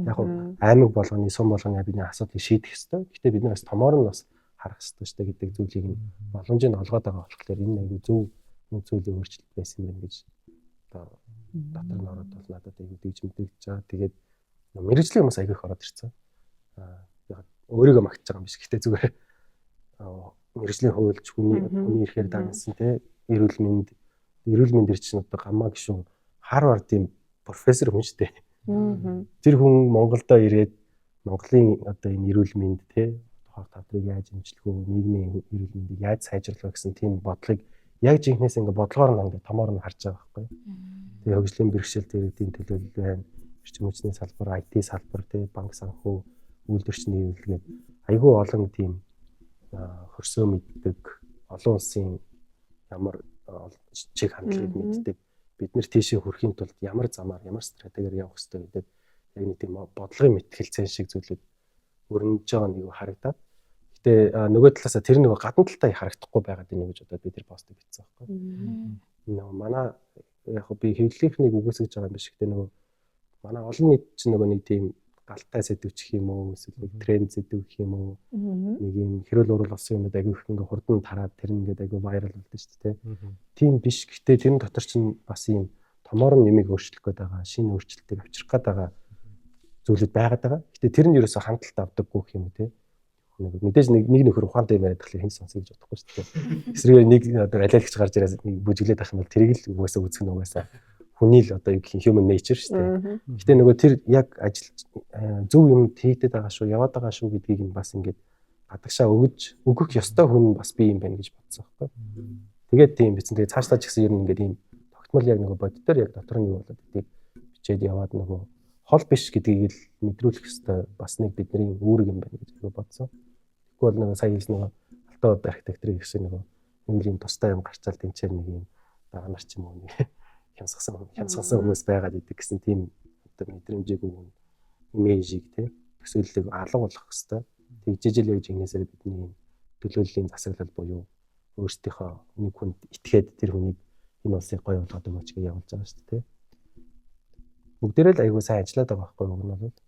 яг аймаг болгоны сум болгоны бидний асуудлыг шийдэх хэрэгтэй. Гэтэ бид нар бас томоор нь бас харах хэрэгтэй шүү дээ гэдэг зүйлийг нь боломжийг олгоод байгаа болохоор энэ айгуу зөв нэг зүйлийг өөрчлөлт байсан юм байна гэж одоо дотор нь ороод бол надад айгуу тэгж мэдэрч байгаа. Тэгээд мэрэгжлийн хүмүүс айгуу их ороод ирсэн. Яг өөрийгөө магтаж байгаа юм биш. Гэтэ зүгээр мэрэгжлийн хуульч хүний ихээр дагнасан те эрүүл мэнд ирчин одоо гамаа гишүүн Харвардын профессор хүн шүү дээ. Тэр хүн Монголдо ирээд Монголын одоо энэ эрүүл мэнд те хор тавдрыг яаж эмчлэх үү, нийгмийн эрүүл мэндийг яаж сайжруулах гэсэн тийм бодлогыг яг жинхнээс ингээ бодлогоор нь ингээ томоор нь харж байгаа байхгүй. Тэгээ хөгжлийн бэрхшээлт иргэдийн төлөөлөл байна. Эрчим хүчний салбар, IT салбар, те банк санхүү, үйлдвэрчний хэвлэлгээд айгүй олон тийм хөрсөө мэддэг олон улсын ямар чиг хандлагыг мэддэг бид нэр тийшээ хүрэхийн тулд ямар замаар ямар стратегиэр явах хэрэгтэй гэдэг яг нэг тийм бодлогын мэтгэлцэн шиг зүйлүүд өрнөж байгаа нэг харагдаад гэтээ нөгөө талаасаа тэр нэг гадна талтай харагдахгүй байгаад байна гэж бодоод би тэр постыг бичсэн байхгүй. Нөгөө манай яг би хэвлэлийнхнийг үгүйсгэж байгаа юм биш гэтээ нөгөө манай олон нийт чинь нөгөө нэг тийм галтай сэдвчих юм уу эсвэл нэг тренд сэдв гэх юм уу нэг юм хэрүүл урал болсон юмуд агай их ингээ хурдан тараад тэр ингээд агай вайрал болдог шүү дээ тийм биш гэхдээ тэрэн дотор чинь бас юм томоор нь нэмийг өөрчлөх гээд байгаа, шинэ өөрчлөлтийг авчрах гээд байгаа зүйлүүд байгаад байгаа. Гэтэ тэр нь ерөөсө хандлт авдаггүй гэх юм уу те. Мэдээж нэг нөхөр ухаантай юм яриад тахлаа хэн сонсё гэж бодохгүй шүү дээ. Эсрэгээр нэг одоо алиалагч гарч ирээд бүжиглээд авах юм бол тэрийг л угаасаа үзэх нь угаасаа хүний л одоо юу гэх human nature шүү дээ. Гэтэ нөгөө тэр яг ажиллаж зөв юм хийгдэт байгаа шүү, яваад байгаа шүү гэдгийг нь бас ингээд гадагшаа өгөх ёстой хүн бас би юм байна гэж бодсон байхгүй. Тэгээд тийм бичсэн. Тэгээд цаашлаа ч гэсэн ер нь ингээд ийм тогтмол яг нөгөө боддоор яг дотор нь юу болоод гэдгийг бичээд яваад нөгөө хол биш гэдгийг л мэдрүүлэх ёстой бас нэг бидний үүрэг юм байна гэж бодсон. Тэгвэл нөгөө сая хэлсэн нөгөө алтан архитектурын гэсэн нөгөө нэг юм тустай юм гарчаал тэнцээр нэг юм дараа нар ч юм уу нэг хямсгасан хүмүүс байгаад идэг гэсэн тийм одоо мэдрэмжийг имижийг төсөөллөг алга болгох ёстой. Тэгжижил яг жигнэсээр бидний төлөөллийн засаглал буюу өөрсдийнхөө нэг хүнд итгээд тэр хүнийг энэ улсыг гоё болгоод өгөөч гэж явуулж байгаа шүү дээ. Бүгдээрээ л аягүй сайн ажиллаад байгаа байхгүй юу гэнэ бол.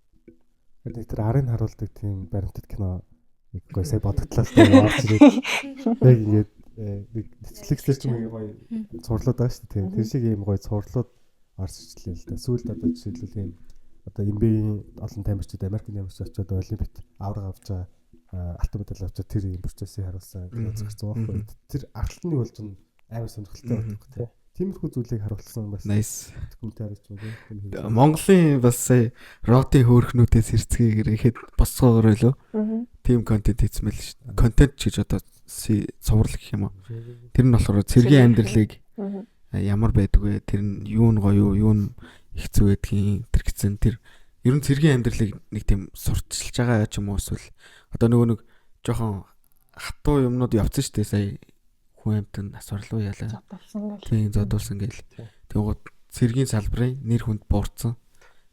Тэгээд тэр арын харуулдаг тийм баримтат кино нэг гоё сайн бодогдлоо шүү дээ. Яг ингээд нэг Netflix-дээр ч юм гоё цуурлууд байгаа шүү дээ. Тэр шиг ийм гоё цуурлууд орж ирлээ л да. Сүүлд одоо жишээлбэл ийм одоо NBA олон тамирчид Америкийн тамирчид очиод Олимпиад авраг авч байгаа алтан медаль авч тэр ийм процессыг харуулсан гэж гарсан байхгүй. Тэр арталтны болж амар сонирхолтой байдаг тийм. Тиймэрхүү зүйлийг харуулсан бас докюментари ч юм уу. Монголын бас сая ротын хөөрхнүүдээс хэрцгийг ирэхэд босгоор байлоо. Тим контент хийсэн мэл шүү дээ. Контент гэж одоо цуврал гэх юм уу. Тэр нь болохоор цэргийн амьдралыг ямар байдгүй тэр нь юу нь гоё юу нь хэцүү байдгийг тэр гэсэн тэр ер нь цэргийн амьдралыг нэг тийм сурталчилж байгаа ч юм уу эсвэл одоо нөгөө нэг жоохон хатуу юмнууд явцсан шүү дээ сая хүн амтан асварлуу яалаа. Тийм зодуулсан гээл. Тэгвэл цэргийн салбарын нэр хүнд буурсан.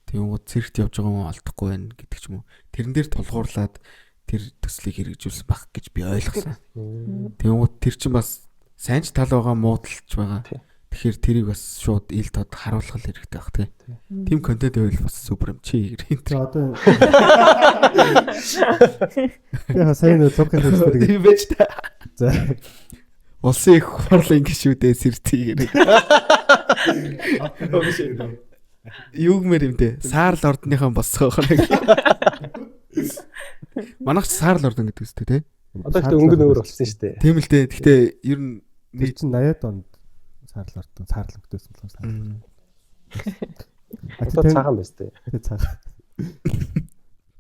Тэгвэл цэрэгт явж байгаа хүн олдохгүй байна гэдэг ч юм уу. Тэрэн дээр тулгуурлаад тэр төслийг хэрэгжүүлсэн баг гэж би ойлгосон. Тэгвэл тэр чинь бас сайн ч тал байгаа муудалж байгаа. Тэгэхээр тэрийг бас шууд ил тод харуулах хэрэгтэй баг тийм. Тим контент байвал бас супер юм чи. Тэгээ одоо яа сайн локал хэлсэн юм байж та. За улсын их хурлын гишүүдээ сэртийгэрэг. Юугмэр юм те. Саарл ордныхан босгоох нэг. Манайх Саарл ордон гэдэг үстэй те. Одоо ихтэй өнгө нөр болсон шүү дээ. Тийм л те. Гэхдээ ер нь нэг чинь 80-аад онд Саарл ордон Саарл өнгөтэйсэн болохоор Саарл. Одоо цагаан байс те. Цагаан.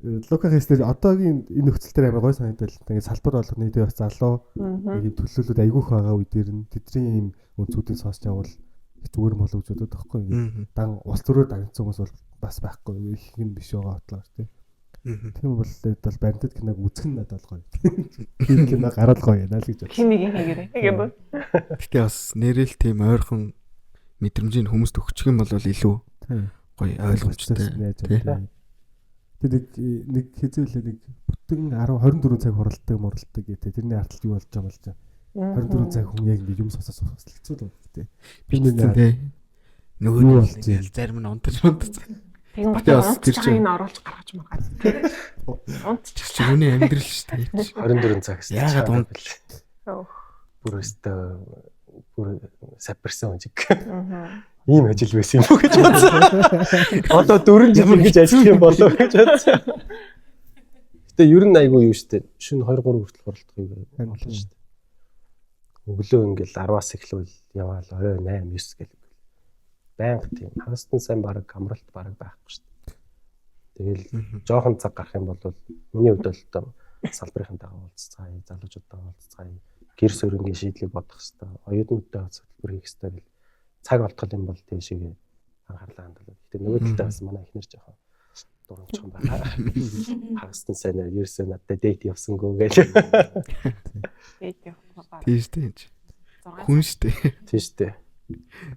Лука хэсээр одоогийн энэ нөхцөл дээр амар гой санагдал. Ингээд салбар болгоны дэ бас залуу нэг төлөөлөлүүд айгүйх байгаа үе дээр нь тэдний ийм үнцүүдийн сонсч явал зүгээр болов гэж бодоод байхгүй. Дан улс төрөө дагнсан хүмүүс бол бас байхгүй. Их юм биш байгаа бодлоо тийм. Тийм бол баримтат киног үзэх нь надад гоё. Тийм кино гараад гоё яана л гэж бодсон. Хинийг хийгээрэй. Гэтэ бас нэрэл тийм ойрхон мэдрэмжийг хүмүүст өгчих юм бол илүү гоё ойлгомжтой тийм. Тэгээд нэг хэзээ нэг бүтэн 24 цаг хуралдаг гэдэг. Тэрний арталт юу болж байгаа юм бол 24 цаг хүн яг ингэ юм сонсож хэцүү л байна тий. Би нэг нөгөө нь зарим нь унтаж. Тэгээд бас тэр чинь оруулж гаргаж магаад. Унтчих чи хүний амьдрал шүү дээ. 24 цаг шүү. Яагаад унт бэл. Бүр өстө бүр сапперсон жиг. Ийм ажил байсан юм уу гэж бодсон. Одоо 4 жил ингэж ажиллах юм болов гэж бодсон. Гэтэ ер нь айгүй юу штэ. Шөнө 2 3 хүртэл хуралдах юм болно штэ. Өглөө ингээл 10-аас эхлүүл яваал орой 8 9 гэл. Байнга тийм. Хагастан сайн баг амралт баг байхгүй штэ. Тэгэл жоохон цаг гарах юм бол миний хувьд бол одоо салбарынхантайгаа уулзцгаая, залуучуудтайгаа уулзцгаая, гэр сөрөнгийн шийдлийг бодох хэрэгтэй. Оюутнуудтай хөтөлбөр хийх хэрэгтэй гэл. Цаг олдох юм бол тийшээ анхаарлаа хандуулаад. Гэтэ нөгөө талдаа бас манай ихнэр жоохон дурамчхан байна. Хагастан сайн ерөөсөө надад дейт явсангүй гэж. Дейт явах. Тийм шүү дээ. Хүн шүү дээ. Тийм шүү дээ.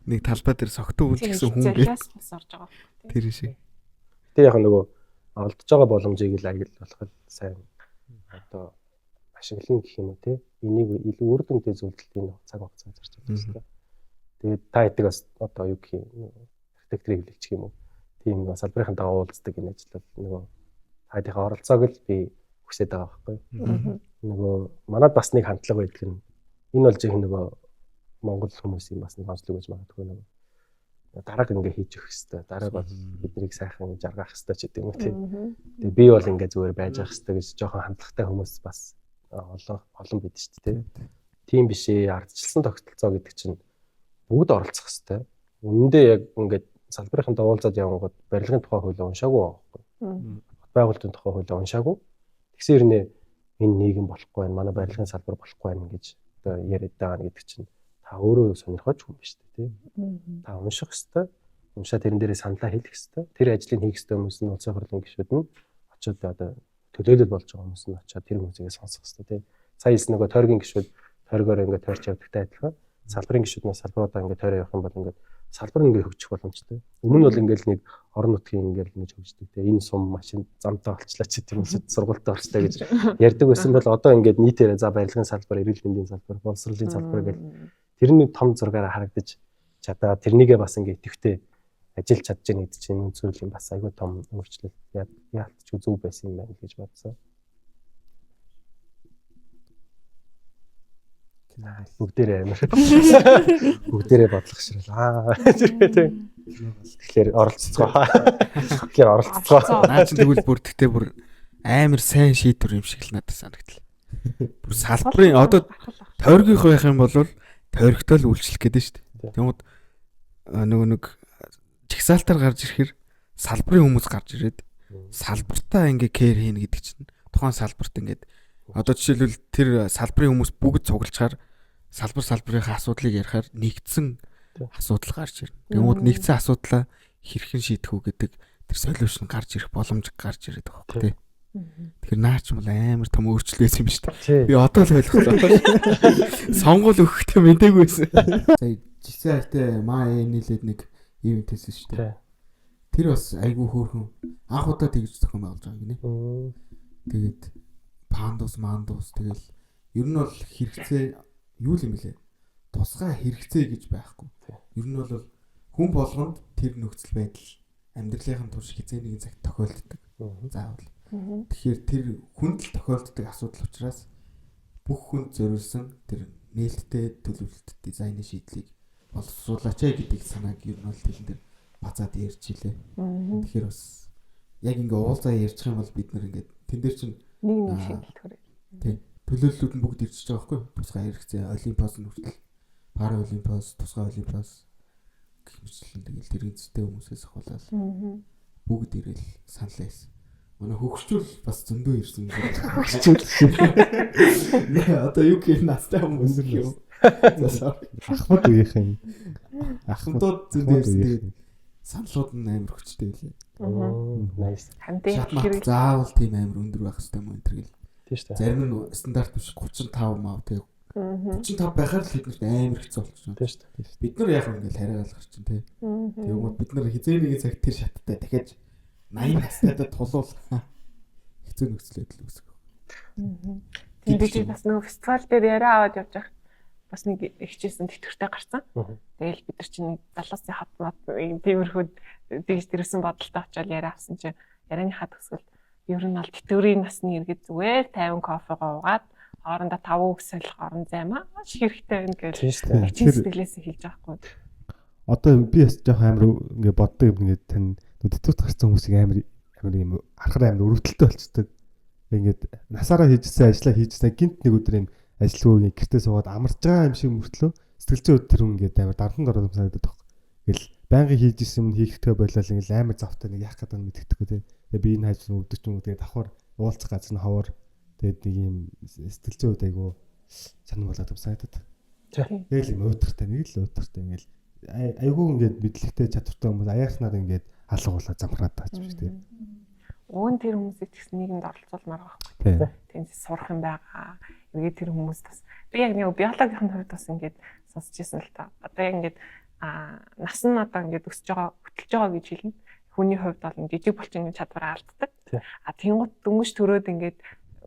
Нэг талбай дээр согтуу үлдсэн хүн гэж бас орж байгаа. Тэр шиг. Тэг яг нөгөө олдож байгаа боломжийг л аял болох сайн одоо ашиглана гэх юм уу те. Энийг илүү үр дүнтэй зөвлөлт энэ цаг хугацаанд зарж байгаа юм байна. Тэгээд та хэд бас одоо юу гэх юм архитектурын хэлэгч юм уу? Тийм нэг салбарынхантайгаа уулздаг энэ ажил бол нөгөө таадынхаа оролцоог л би хүсэж байгаа байхгүй. Нөгөө манад бас нэг хандлага байдаг нь энэ болж их нөгөө Монгол хүмүүсийн бас нэг онцлог гэж магадгүй нөгөө дарга ингээ хийж өгөх хэрэгтэй. Дарга бол биднийг сайхан жаргах хэрэгтэй ч гэдэг юм уу тийм. Тэгээ би бол ингээ зүгээр байж ах хэрэгтэй гэж жоохон хандлагатай хүмүүс бас олон бид шүү дээ тийм. Тийм биш ээ ардчилсан тогтолцоо гэдэг чинь бүгд оролцох хэрэгтэй. Үнэндээ яг ингээд салбарынхаа уулзаад явангууд барилгын тухай хуулийг уншаагүй байхгүй. Бот байгуулалтын тухай хуулийг уншаагүй. Тэгсэн хэрнээ энэ нийгэм болохгүй байна. Манай барилгын салбар болохгүй байна гэж одоо яриад байгаа гэдэг чинь та өөрөө сонирхож хүн биш үү тийм. Та унших хэрэгтэй. Уншаа тэрэн дээрээ саналаа хэлэх хэрэгтэй. Тэр ажлыг хийх хэрэгтэй хүмүүс нь улсын хурлын гишүүд нь очиод одоо төлөөлөл болж байгаа хүмүүс нь очиод тэр хүмүүсийг сонсох хэрэгтэй тийм. Сая хэлсэн нөгөө тойргийн гишүүд тойргоор ингээд тойрч явдагтай адилхан. Салбарын гишүүднээс салбаруудаа ингээд тойроо явах юм бол ингээд салбар ингээд хөгжих боломжтой. Өмнө нь бол ингээд нэг орон нутгийн ингээд ингэж хөгждөг тийм. Энэ сум машин замтай болчлаа ч тийм үсэд сургуультай орчтой гэж ярьдаг байсан бол одоо ингээд нийтээрээ за барилгын салбар, эрүүл мэндийн салбар, боловсролын салбар гэж тэрний том зургаараа харагдаж чадаа тэрнийгээ бас ингээд идэвхтэй ажиллаж чадж байгаа гэдэг чинь энэ зүйлийн бас айгүй том өөрчлөлт яалтч зөв байсан юм байна гэж бодсон. Бүгдээрээ амар. Бүгдээрээ бодлогошрал. Тэгэхээр оролцоцгоо. Наа чи тэгвэл бүр тэгтээ бүр амар сайн шийдвэр юм шиг л надад санагдлаа. Бүр салбарын одоо тойргийнх байх юм бол тойрогтой л үйлчлэх гэдэг шүү дээ. Тэгмэд нэг жигсаалтаар гарч ирэхээр салбарын хүмүүс гарч ирээд салбартаа ингээ кэр хийнэ гэдэг чинь тухайн салбарт ингээд одоо жишээлбэл тэр салбарын хүмүүс бүгд цуглачаар салбарынхаа асуудлыг ярихаар нэгдсэн асуудал гарч ирнэ. Тэгмэд нэгдсэн асуудлаа хэрхэн шийдэх үү гэдэг тэр солиушн гарч ирэх боломж гарч ирээд байгаа хөөх тий. Тэгэхээр наач юм амар том өөрчлөлт юм шүү дээ. Би одоо л ойлгосон. Сонгол өгөхдөө мэдээгүйсэн. Сая жигсаалтай маа нийлээд нэг ивент хийсэн шүү дээ. Тэр бас айгүй хөөрхөн анх удаа тэгж зохион байгуулж байгаа гинэ. Тэгээд пандус тэгэл ер нь бол хэрэгцээ юу юм бэлээ? Тусгай хэрэгцээ гэж байхгүй. Ер нь бол хүн болгонд тэр нөхцөл байдал амьдралын турш хизээ нэгэн цагт тохиолддог. Заавал. Тэгэхээр тэр хүнд л тохиолддог асуудал учраас бүх хүнд зориулсан тэр нээлттэй төлөвлөлт дизайны шийдлийг боловсруулаач гэдэг санааг ер нь бол тэлэн дээр базаад ярьж илээ. Тэгэхээр бас яг ингээ уулзаа ярьчих юм бол бид нар ингээд тэн дээр чинь нэг шийдэлт хүрээ. Тийм. Төлөөллүүд нь бүгд ирчихэж байгаа байхгүй юу? Тусгай хэрэгцээ, олимпиас нь хүртэл пара олимпиас, тусгай олимпиас гэх мэтлэн тэгэл тэр эзэстэй хүмүүсээс ахуулаад бүгд ирээл саналаа хийсэн. Манай хөгжчүүл бас зөндөө ирсэн. Одоо юу гэх настай хүмүүс юм. Ахмад үеийнхэн ахмадууд зөндөө ирсэн. Тэгээд саналууд нь амар хүчтэй байлээ. Nice. Шатмат заавал тийм амар өндөр байх хэрэгтэй юм энэ төр гэл. Тийм шүү дээ. Зарим нь стандарт биш 35 мав тэг. 35 байхаар л биднэрт амар хэцүү болчихно. Тийм шүү дээ. Бид нар яг ингээл хариалал гарчин тий. Тэгвэл бид нар хизээ нэгэн цаг тэр шаттай дахиад 80 настайдаа тулуул хэцүү нөхцөлөд л үүсэх. Тийм би бас нөгөө фестивал дээр яриа аваад явж байгаа. Бас нэг ихчээсэн тэтгэвртэй гарсан. Тэгэл бид нар чинь далуусын хатмат тиймэрхүү тэгж тэрсэн бодолтой очиод яриа авсан чинь ярианыхаа төгсгөл ер нь бол тэтгэврийн насны иргэд зүгээр 50 кофего уугаад хоорондоо 5 үг солих орон зай маш хэрэгтэй байна гэж сэтгэлээс хэлж байгаа хгүй. Одоо би бас жоох амар ингээ боддог юм ингээд тань тэтгэврт гарсан хүмүүсийг амар юм харахаар амар өрөвдөлтөй болцдог. Ингээд насаараа хийжсэн ажлаа хийжсэн гинт нэг өдөр юм ажилгүй гэртээ суугаад амарч байгаа юм шиг мөртлөө сэтгэлзээ өдөр хүн ингээд амар дардан дороо санагдаад байна. Ингээл байнгын хийжсэн юм хийхдээ болол ингээл амар завтай нэг яах гэдэг нь мэддэггүй тий. Тэгээ би энэ хайж өвдөж юм тэгээд давхар уулзах газар нь ховор тэгээд нэг юм сэтгэлзээ өд айгу санаа болоод санагдаад. Тэгэл юм өөдөртэй нэг л өөдөртэй ингээл айгу ингээд мэдлэгтэй чадвартай хүмүүс аяаснаар ингээд алгуулаа замхраад байгаа юм шиг тий. Уун тэр хүмүүсийг тэгс нийгэмд оролцуулмаар байхгүй. Тэнд сурах юм байгаа. Ингээд тэр хүмүүс бас би яг нэг биологийн хувьд бас ингээд сонсч ирсэн л та. Одоо яг ингээд нас нь одоо ингээд өсөж байгаа, хөтлөж байгаа гэж хэлнэ. Хүний хувьд бол жижиг булчингийн чадвараа алддаг. Тэнгуут дөнгөж төрөөд ингээд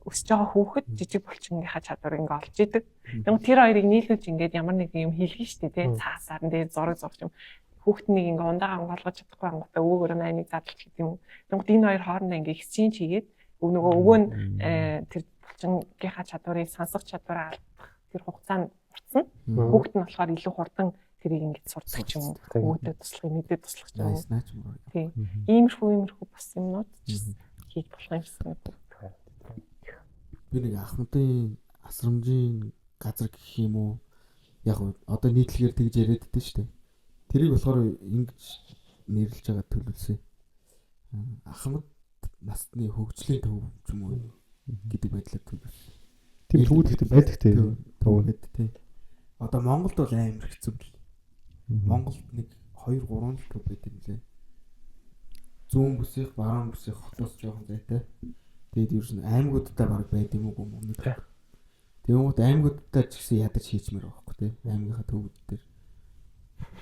өсөж байгаа хүүхэд жижиг булчингийнхаа чадварыг ингээд олж идэг. Тэнгуут тэр хоёрыг нийлүүлж ингээд ямар нэг юм хэлгэн штэ тий. Цаасаар нь зураг зурч юм. Хүүхднийг ингээ ундаага хамгаалгаж чадахгүй ангуудаа өвөөгөр найныг задлах гэдэг юм. Тэнгуут энэ хоёр хоорондоо ингээ exchange хийгээд өвөө нь тэр булчингийнхаа чадварыг сансах чадвараа алдах тэр хугацаа нь уртсан. Хүүхд нь болохоор илүү хурдан тэрийг ингэж сурдаг ч юм уу. Өөдөө туслах, мэдээ туслах ч юм уу. Наач мөр. Тийм. Иймэрхүү бас юмнууд ч хийж болох юм шиг байна. Би нэг ахмадын асрамжийн газар гэх юм уу? Яг одоо нийтлэгээр тэгж яриад байдсан шүү дээ. Тэрийг болохоор ингэж нэрлэж байгаа төлөвлөсөн. Ахмад насны хөгжлийн төв ч юм уу гэдэг байдлаар төлөвлөсөн. Тийм төвүүд ихтэй байдаг тийм. Төвүүд тийм. Одоо Монголд бол амар хэцүү бил. Монголд нэг 2-3 төв байдаг юм лээ. Зүүн бүсих, баруун бүсих хотоос жоохон зайтай. Тэгээд юу ч аймагуудтай баг байд юм уу юм. Тэгмүүд аймагуудтай ч гэсэн ядаж хийчмээр байхгүй тийм. Аймагийнхаа төвүүд дээр.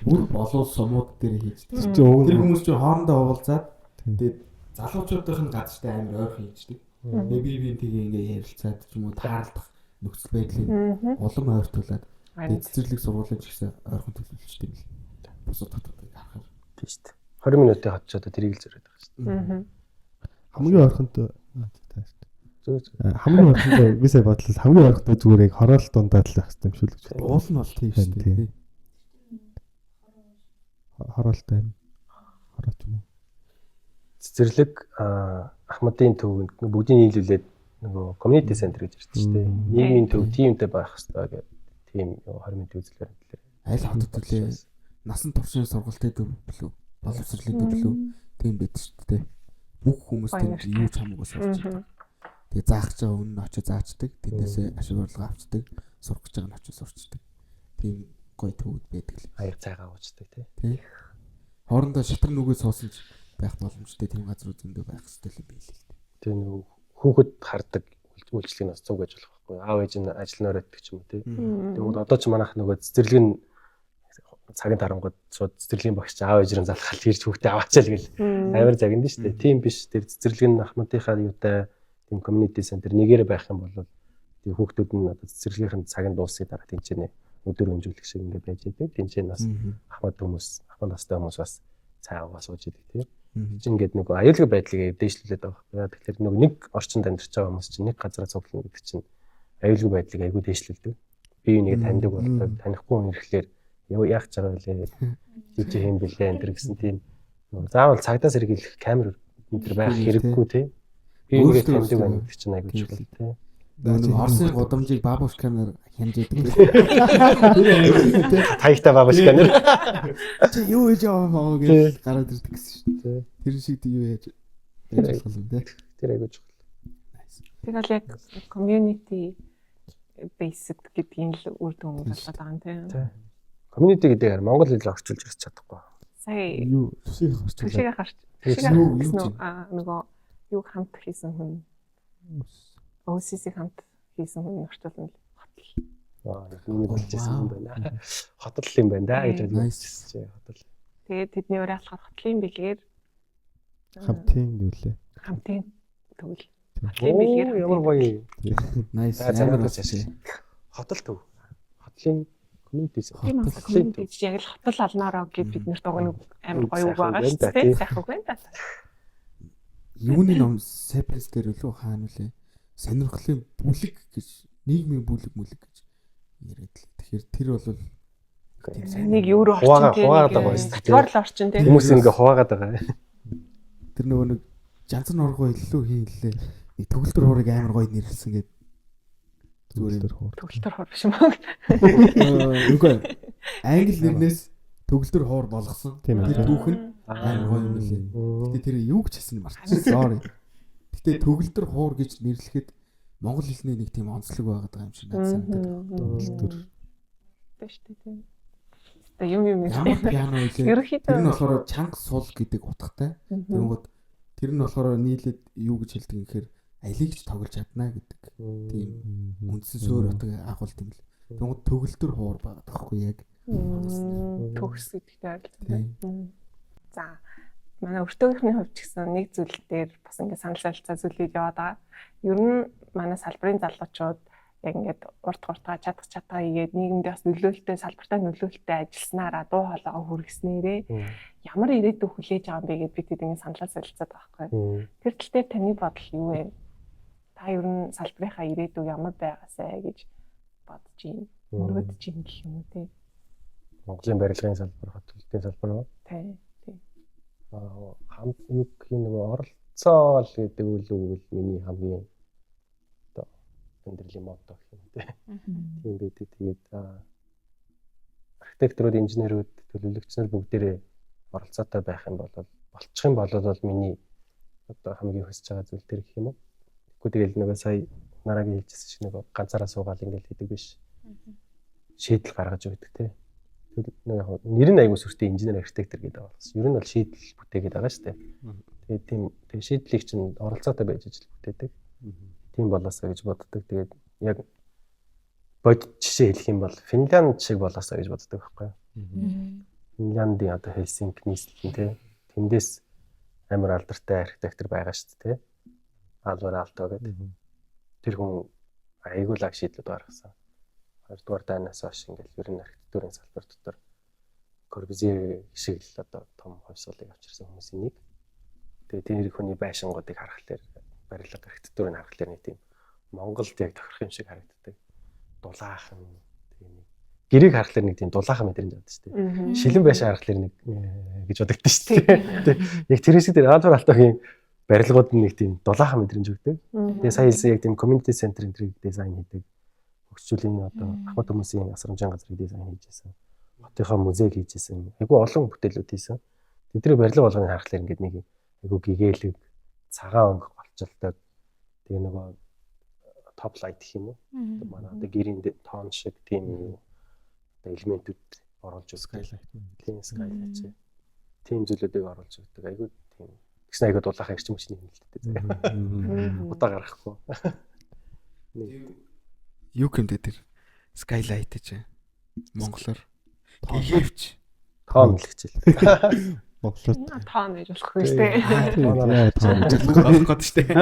Бүр болов сумууд дээр хийждэг. Тэр хүмүүс чинь хоорондоо уулзаад тэгээд залуучуудын газартай амар ойрхон хийждэг. Би тийг ингээ ярилцаад ч юм уу таарлах нөхцөл байдлыг улам ойртуулад цэцэрлэг сургуулийн ч гэсэн ойрхон төлөвлөжтэй юм л. Бусад хотуудыг харахаар тийм шүү дээ. 20 минутын хот ч одоо тэрийг л зориод байгаа шүү дээ. Хамгийн ойрхонд хамгийн ойрхонд би сая бодлоо хамгийн ойрхонд зүгээр яг хороол дундаад л байх хэрэгтэй юм шүү л гэж. Уул нь бол тийм шүү дээ. Хороолтой хорооч юм уу? Цэцэрлэг Ахмадын төвөнд бүгдийг нийлүүлээд нөгөө community center гэж ярьдаг шүү дээ. Нийгмийн төв тиймтэй байх хэрэгтэй гэдэг тийм 20 минутын үзлэр хэлээ. Аль хотод төлөө насан туршийн сургалтын төв билүү? Боловсролын төв билүү? Тийм байдаг шүү дээ. Бүх хүмүүс тэнд юу ч хамаагүй сурч байгаа. Тэгээ заах гэж байгаа үнэн очиж заачдаг. Тэндээсээ ашиг орлого авчдаг. Сурах гэж байгаа нь очиж сурчдаг. Тийм гоё төвүүд байдаг л. Аяр цайгаа уучдаг тий. Хоорондоо шатар нүгөө суусан ч байх боломжтой тийм газрууд зөндөө байх хэрэгтэй л байл л. Тэгээ нөгөө хүүхэд хардаг үйлчлэгийг бас цуг гэж болох байхгүй. Аав ээж нь ажил нөрөөддөг ч юм уу тий. Тэгвэл одоо ч манайх нөгөө цэцэрлэг нь цагийн тарангууд шууд цэцэрлэгийн багш аав ээжрэн залхаад ирж хүүхдээ аваачаал гэл амар загинд нь шүү дээ. Тийм биш. Тэр цэцэрлэг нь Ахмадынхаа юутай тийм community center нэгээр байх юм бол тийм хүүхдүүд нь одоо цэцэрлэгийнхэн цагийн дуусны дараа тэнцэнэ өдөр өнжүүлэх шиг ингээд байж идэг. Тэнцэнэ бас Ахмад хүмүүс, Ахмад настай хүмүүс бас цаагаа сууж идэг тийм. Чи ингээд нөгөө аюулгүй байдлыг дээшлүүлээд байгаа байхгүй. Тэгэхээр нөгөө нэг орчинд амьдарч байгаа хүмүүс чинь нэг газараа цуглана гэдэг чинь аюулгүй байдлыг аюул дээшлүүлдэг. Бие биенийг таньдаг болдог, танихгүй хүн ирэхлээр яах гэж байгаа вэ? Чи хэм бэлээ энэ гэсэн тийм заавал цагдаа сэргийлэх камер энэ байх хэрэггүй тийм. Бие биенийг таньдаг байна гэдэг чинь аюул чухал тийм. Нэг Орсын гудамжийг бабушканаар хянж идэг. Таягтай бабушканаар. Чи юу хийж байгаа маа гэж гараад ирдэг гэсэн шүү дээ. Тэр шиг юу яаж байж болох юм те. Тэр аюул чухал. Тэгэл яг community based гэдгийг л үр дүн болоод байгаа юм тийм. Community гэдэг нь монгол хэлээр орчуулж ирч чадахгүй. Сая юу төсөгийг харч. Нөгөө юу хамт хийсэн хүн. OCC хамт хийсэн хүн орчуулна л хотл. Миний болж ирсэн юм байна. Хотл юм байна да гэж бодчихсон. Хотл. Тэгээд тэдний өөрөө алхах хотлын бэлгээр хамтын юу лээ. Хамтын төгөл. Хотлын бэлгээр ямар гоё. Nice. Хотл төв. Хотлын community community яг л хотл алнаараа гэд бид нарт байгаа нэг амар гоё үг байгаа шүү дээ. Сайх үг байна да. Юуны ном Sapiens дээр үлээ хаана үлээ? Сонирхлын бүлэг гэж нийгмийн бүлэг гэж яриад л. Тэгэхээр тэр бол нэг евро орчин категори л орчин тийм. Хүмүүс ингээ хуваагаад байгаа. Тэр нөгөө нэг жанцар нургуу илүү хийлээ. Нэг төгөлдөр хуурыг амар гоё нэрлсэн гэдэг. Төгөлдөр хуур биш юм аа. Үгүй. Англи нэрнээс төгөлдөр хуур болгосон. Тэр түүх нь амар гоё юм лээ. Гэтэ тэр юу гэж хэлсэн марцсан. Sorry. Гэтэ төгөлдөр хуур гэж нэрлэхэд монгол хэлний нэг тийм онцлог байгаа юм шиг надад санагдаад байна. Төгөлдөр. Тэш тийм. Тэгээ юм ямар пиано үлээ. Тэр нь болохоор чанга сул гэдэг утгатай. Тэнгүүд тэр нь болохоор нийлээд юу гэж хэлдэг юм гэхээр алийг ч тоглож чадна гэдэг. Тийм үндсэн суурь утга агуулт юм л. Тэнгүүд төгөлдөр хуур байгаа таахгүй яг. Төгс гэдэгтэй ойлголоо. За манай өртөөгийнхний хувьд ч гэсэн нэг зүйл дээр бас ингээд санал солилцоо зүйлүүд яваад байгаа. Ер нь манай салбарын залуучууд яг ингээд урт гуртаа чадах чатаа игээд нийгэмдээ бас нөлөөлөлтөй салбартаа нөлөөлөлтөй ажилласнараа дуу хоолойгоо хүргэснээрээ ямар ирээдүй хүлээж байгаа юм бэ гэд бид ингээд саналаа солилцоод байгаа байхгүй. Тэр тал дээр таны бодол юу вэ? Та ер нь салбарынхаа ирээдүй ямар байгаасаа гэж бодож юм. Мөрөөдөж юм гэх юм уу те. Монголын барилгын салбар, хот төлөлтийн салбар уу? Тийм. Хамт юу гэх нэг оролцоол гэдэг үйл миний хамгийн одоо амьдралын мотто гэх юм дээ. Тийм байдаг. Тэгээд архитекторууд, инженерүүд, төлөвлөгч нар бүгдээрээ оролцоотой байх юм бол болчих юм бол миний одоо хамгийн хүсэж байгаа зүйл тэр гэх юм уу. Тэгэхгүй тэгэл нөгөө сая нарагийн хэлжсэн шиг нөгөө ганцаараа суугаад ингээл хийдэг биш. Шийдэл гаргаж өгдөг те. Яг нэр нь аягүй сүртэй инженер архитектор гэдэг байгаа болсон. Ер нь бол шийдэл бүтээгээд байгаа шүү дээ. Тэгээд тийм шийдлийг чинь оролцоотой байж ижил бүтээдэг. Тийм болоосаа гэж боддог. Тэгээд яг бодит жишээ хэлэх юм бол Финлянд шиг болоосаа гэж боддог байхгүй юу? Финляндын одоо Хельсинки нийслэл нь те. Тэндээс амар алдартай архитектор байгаа шүү дээ. Алвар Aalto гэдэг. Тэр хүн аягүй лаг шийдлүүд гаргасан. 2-р дайнаас хойш ингээл ер нь архитектурын салбар дотор Corbusier шиг л одоо том хувьсгалыг авчирсан хүмүүсийн нэг. Тэгээ тэр хүний байшингуудыг харахаар барилга архитектурыг харахаар нэг тийм Монголд яг тохирох юм шиг харагддаг. Дулаахан тэгээ нэг гэрийг харахаар нэг тийм дулаахан мэдрэмж авдаг шүү дээ. Шилэн байшин харахаар нэг гэж бодогдсон шүү дээ. Яг тэр хэсэг дээр Alvar Aaltoгийн барилгууд нь нэг тийм дулаахан мэдрэмж өгдөг. Тэгээ сая хэлсэн яг тийм community center энэ дизайн хийдэг. Хөгжүүлэн одоо ахмад хүмүүсийн асрамжийн газрыг дизайн хийжсэн. Хотынхоо музейг хийжсэн. Айгу олон бүтээлүүд хийсэн. Тэдний барилга болгоныг харахаар ингээд нэг айгу гэгээлэг цагаан өнгө голчилдаг. Тэгээ нөгөө топ лайт гэх юм уу? Манай одоо гэрийн тоон шиг тийм одоо элементүүд оруулж skylight. Тийм skylight. Тийм зүйлүүдийг оруулж өгдөг. Айгу тийм. Тэгсэн айгу дулаахан ирчим хүчний хэмнэлттэй. Удаа гарахгүй. Юу гэмдэ тэр skylight гэж монголоор гэгэвч тоон хэлчихэл. Монголоор тоон гэж болохгүй шүү дээ. тоон гэж болох гээд шүү дээ.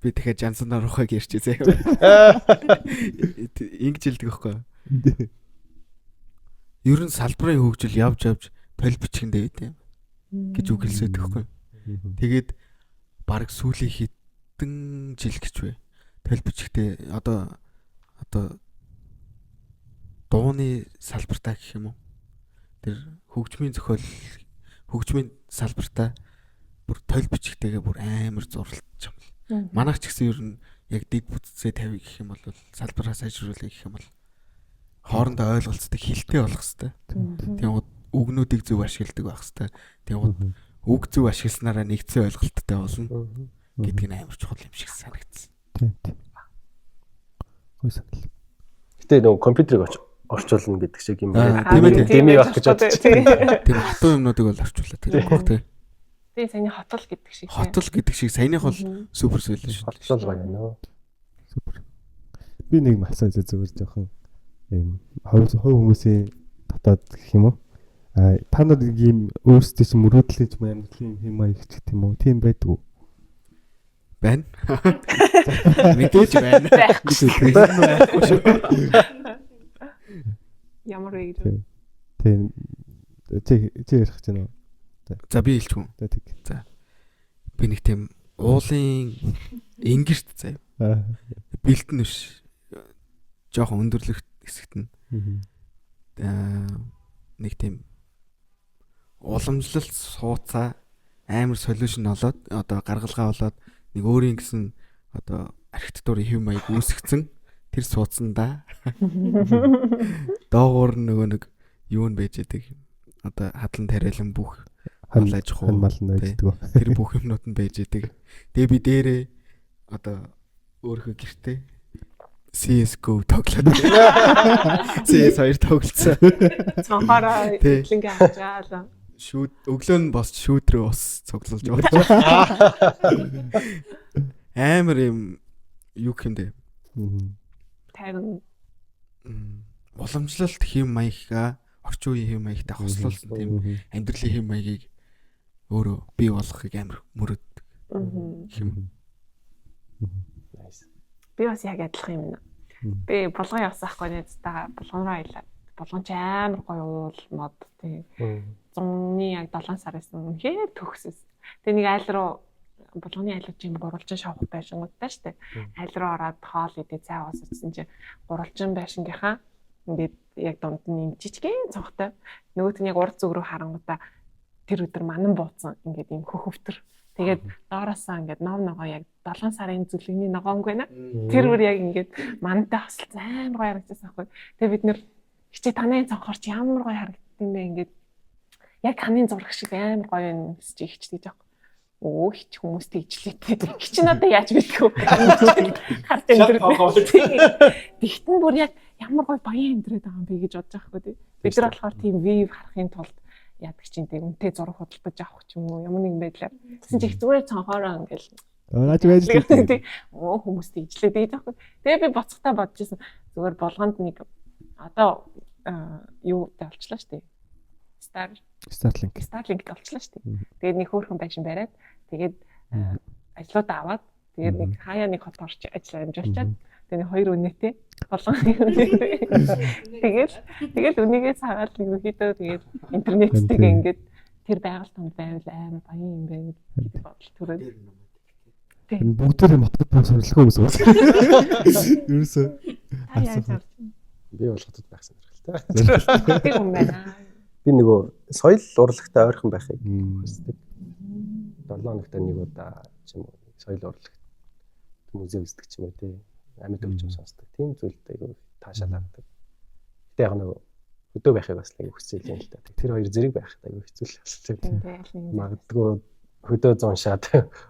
Би тэгэхээр Жансоноор ухааг ярьчихъя. Ингэж хэлдэг байхгүй. Ер нь салбарын хөгжил явж толь бичгэндээ байт юм гэж үг хэлсэдэг байхгүй. Тэгээд баг сүүлийн хэдэн жил гэж бай. Толь бичгтээ одоо дууны салбартаа гэх юм уу? Тэр хөгжмийн салбартаа бүр толь бичгтэйгээ бүр амар зурлаж юм. Манайх ч гэсэн ер нь яг дэд бүтцээ тавь гэх юм бол салбараас ажруулъя гэх юм бол хоорондоо ойлголцдог хилтэй болох хэвээр. Тэгээд үгнүүдийг зөв ашигладаг байх хэвээр. Тэгээд үг зөв ашигласнараа нэгцэн ойлголттой болно гэдг нь амар чухал юм шиг санагдсан. Тийм. Хөөе санал. Гэтэ нөгөө компьютерыг орчуулна гэдэг шиг юм байна. Тийм байх гэж бодчих. Тийм хатуу юмнуудыг бол орчуулаад тийм баг тийм. Тийм саяны хотол гэдэг шиг. Хотол гэдэг шиг саяных бол супер солиушн. Хотол байна. Супер. Би нэг масаа зүгээр жоохон ийм хувь хүмүүсийн татаад гэх юм уу? Та нар ийм өөрсдөө ч мөрөөдлийн ч амьдралын хэм маяг ч гэх юм уу? Тийм байдаг уу? Байна. Мэдээж байна. Ямар вэ гэж. Тийм. Чи ярих гэж байна уу? За би хэлчих үү. За тэг. За. Би нэг тийм уулын ингэрт заяа. Бэлтэн биш. Жохон өндөрлөх хэсэгт нь. Нэг тийм уламжлалт сууцаа амар солиушн олоод одоо гаргалгаа болоод нэг өөрийн гэсэн одоо архитектурын хэв маяг үүсгэсэн тэр суудсандаа доогуур нөгөө нэг юу нь байж байгаа одоо хадлан тариалан бүх халааж хуу байдаг. Тэр бүх юмнууд нь байж байгаа. Тэгээ би дээрээ одоо өөрийнхөө гэртээ CS:GO тоглоод CS2 тоглосон. Цонхороо линк авчаалаа. Өглөө нь босч шүүтрээ ус цуглуулж байгаа. Амар юм юу гэмдэ. Тайван уламжлалт хэм маягаа орчин үеийн хэм маягтай хослуулсан тийм амьдралын хэм маягийг өөрөө бий болгохыг амар мөрөддөг. Хэм. Nice. Би бас яг адилхан юм. Би булган явсан ахгүй нэстаа булган руу аялаад булган ч амар гоё уул мод тийм. 100-ны яг 7 сараас үнэхээр төгсөс. Тэгээ нэг айл руу болгоны айлууд юм гурвалжин шавх байшингуудтай штэ. Аль руу ороод хоол идээ цай уусчихсан чинь гурвалжин байшингийнхаа ингээд яг дунд нь жижигхэн цонхтой нөгөөт нь яг урд зүг рүү харангуудаа тэр өдөр манан бууцсан ингээд юм хөхөвтөр. Тэгээд доороосаа ингээд ногоо яг 7 сарын зүлэгний ногоонг байна. Тэр бүр яг ингээд мантай хосол амар гоё харагдсан байхгүй. Тэгээд бид нэр хичээ таны цонхорч ямар гоё харагдсан бэ ингээд яг ханын зураг шиг амар гоё юм гэж хичээж байгаа. Өө хич хүмүүстэй ижлээ. Хич надад яаж мэдэх вэ? Харт энэ. Тэгтэн бүр яг ямар гоё баян амьдрээд байгаа юм бэ гэж бодож байгаа хгүй. Бид нар болохоор тийм вив харахын тулд яадаг чинь тийм үнтэй зураг худалдаж авах ч юм уу ямар нэгэн байдлаар. Тэсэн чи их зүгээр цонхороо ингээл. Наач байж. Оо хүмүүстэй ижлээд байж байгаа хгүй. Тэгээ би боцохтаа бодож ирсэн. Зүгээр болгонд нэг одоо юутай олчлаа штэ. Starlink олчлаа штэ. Тэгээд нэг хөөрхөн байшин бариад тэгээд ажлуудаа аваад тэгээд нэг хаяа нэг хот орч ажиллаа амжуулчаад тэгээд нэг 2 үнэтэй болгоны үнэтэй. Тэгээд үнийгээ цагаал нэг өхийдөө тэгээд интернеттэйгээ ингээд тэр байгальтанд байвал амар баян юм байна гэдэг бодол төрөөд. Энэ бүгдээр матад бас сонирхолтой хүмүүс байна. Юусе. Би бол хотод байх сонирхолтой. Тийм юм байна. Би нөгөө соёл урлагтай ойрхон байхыг хүсдэг. 7 хоногт нэг удаа ч юм уу соёл урлагт музей үздэг ч юм уу тий. Амьд өвчм сонсдог. Тийм зүйлтэй айгүй таашаалаадаг. Гэтэ яг нөгөө хөдөө байхыг бас нэг хүсэл юм л та. Тэр хоёр зэрэг байхад айгүй хэцүү л болчихсон. Магадгүй хөдөө зуншаад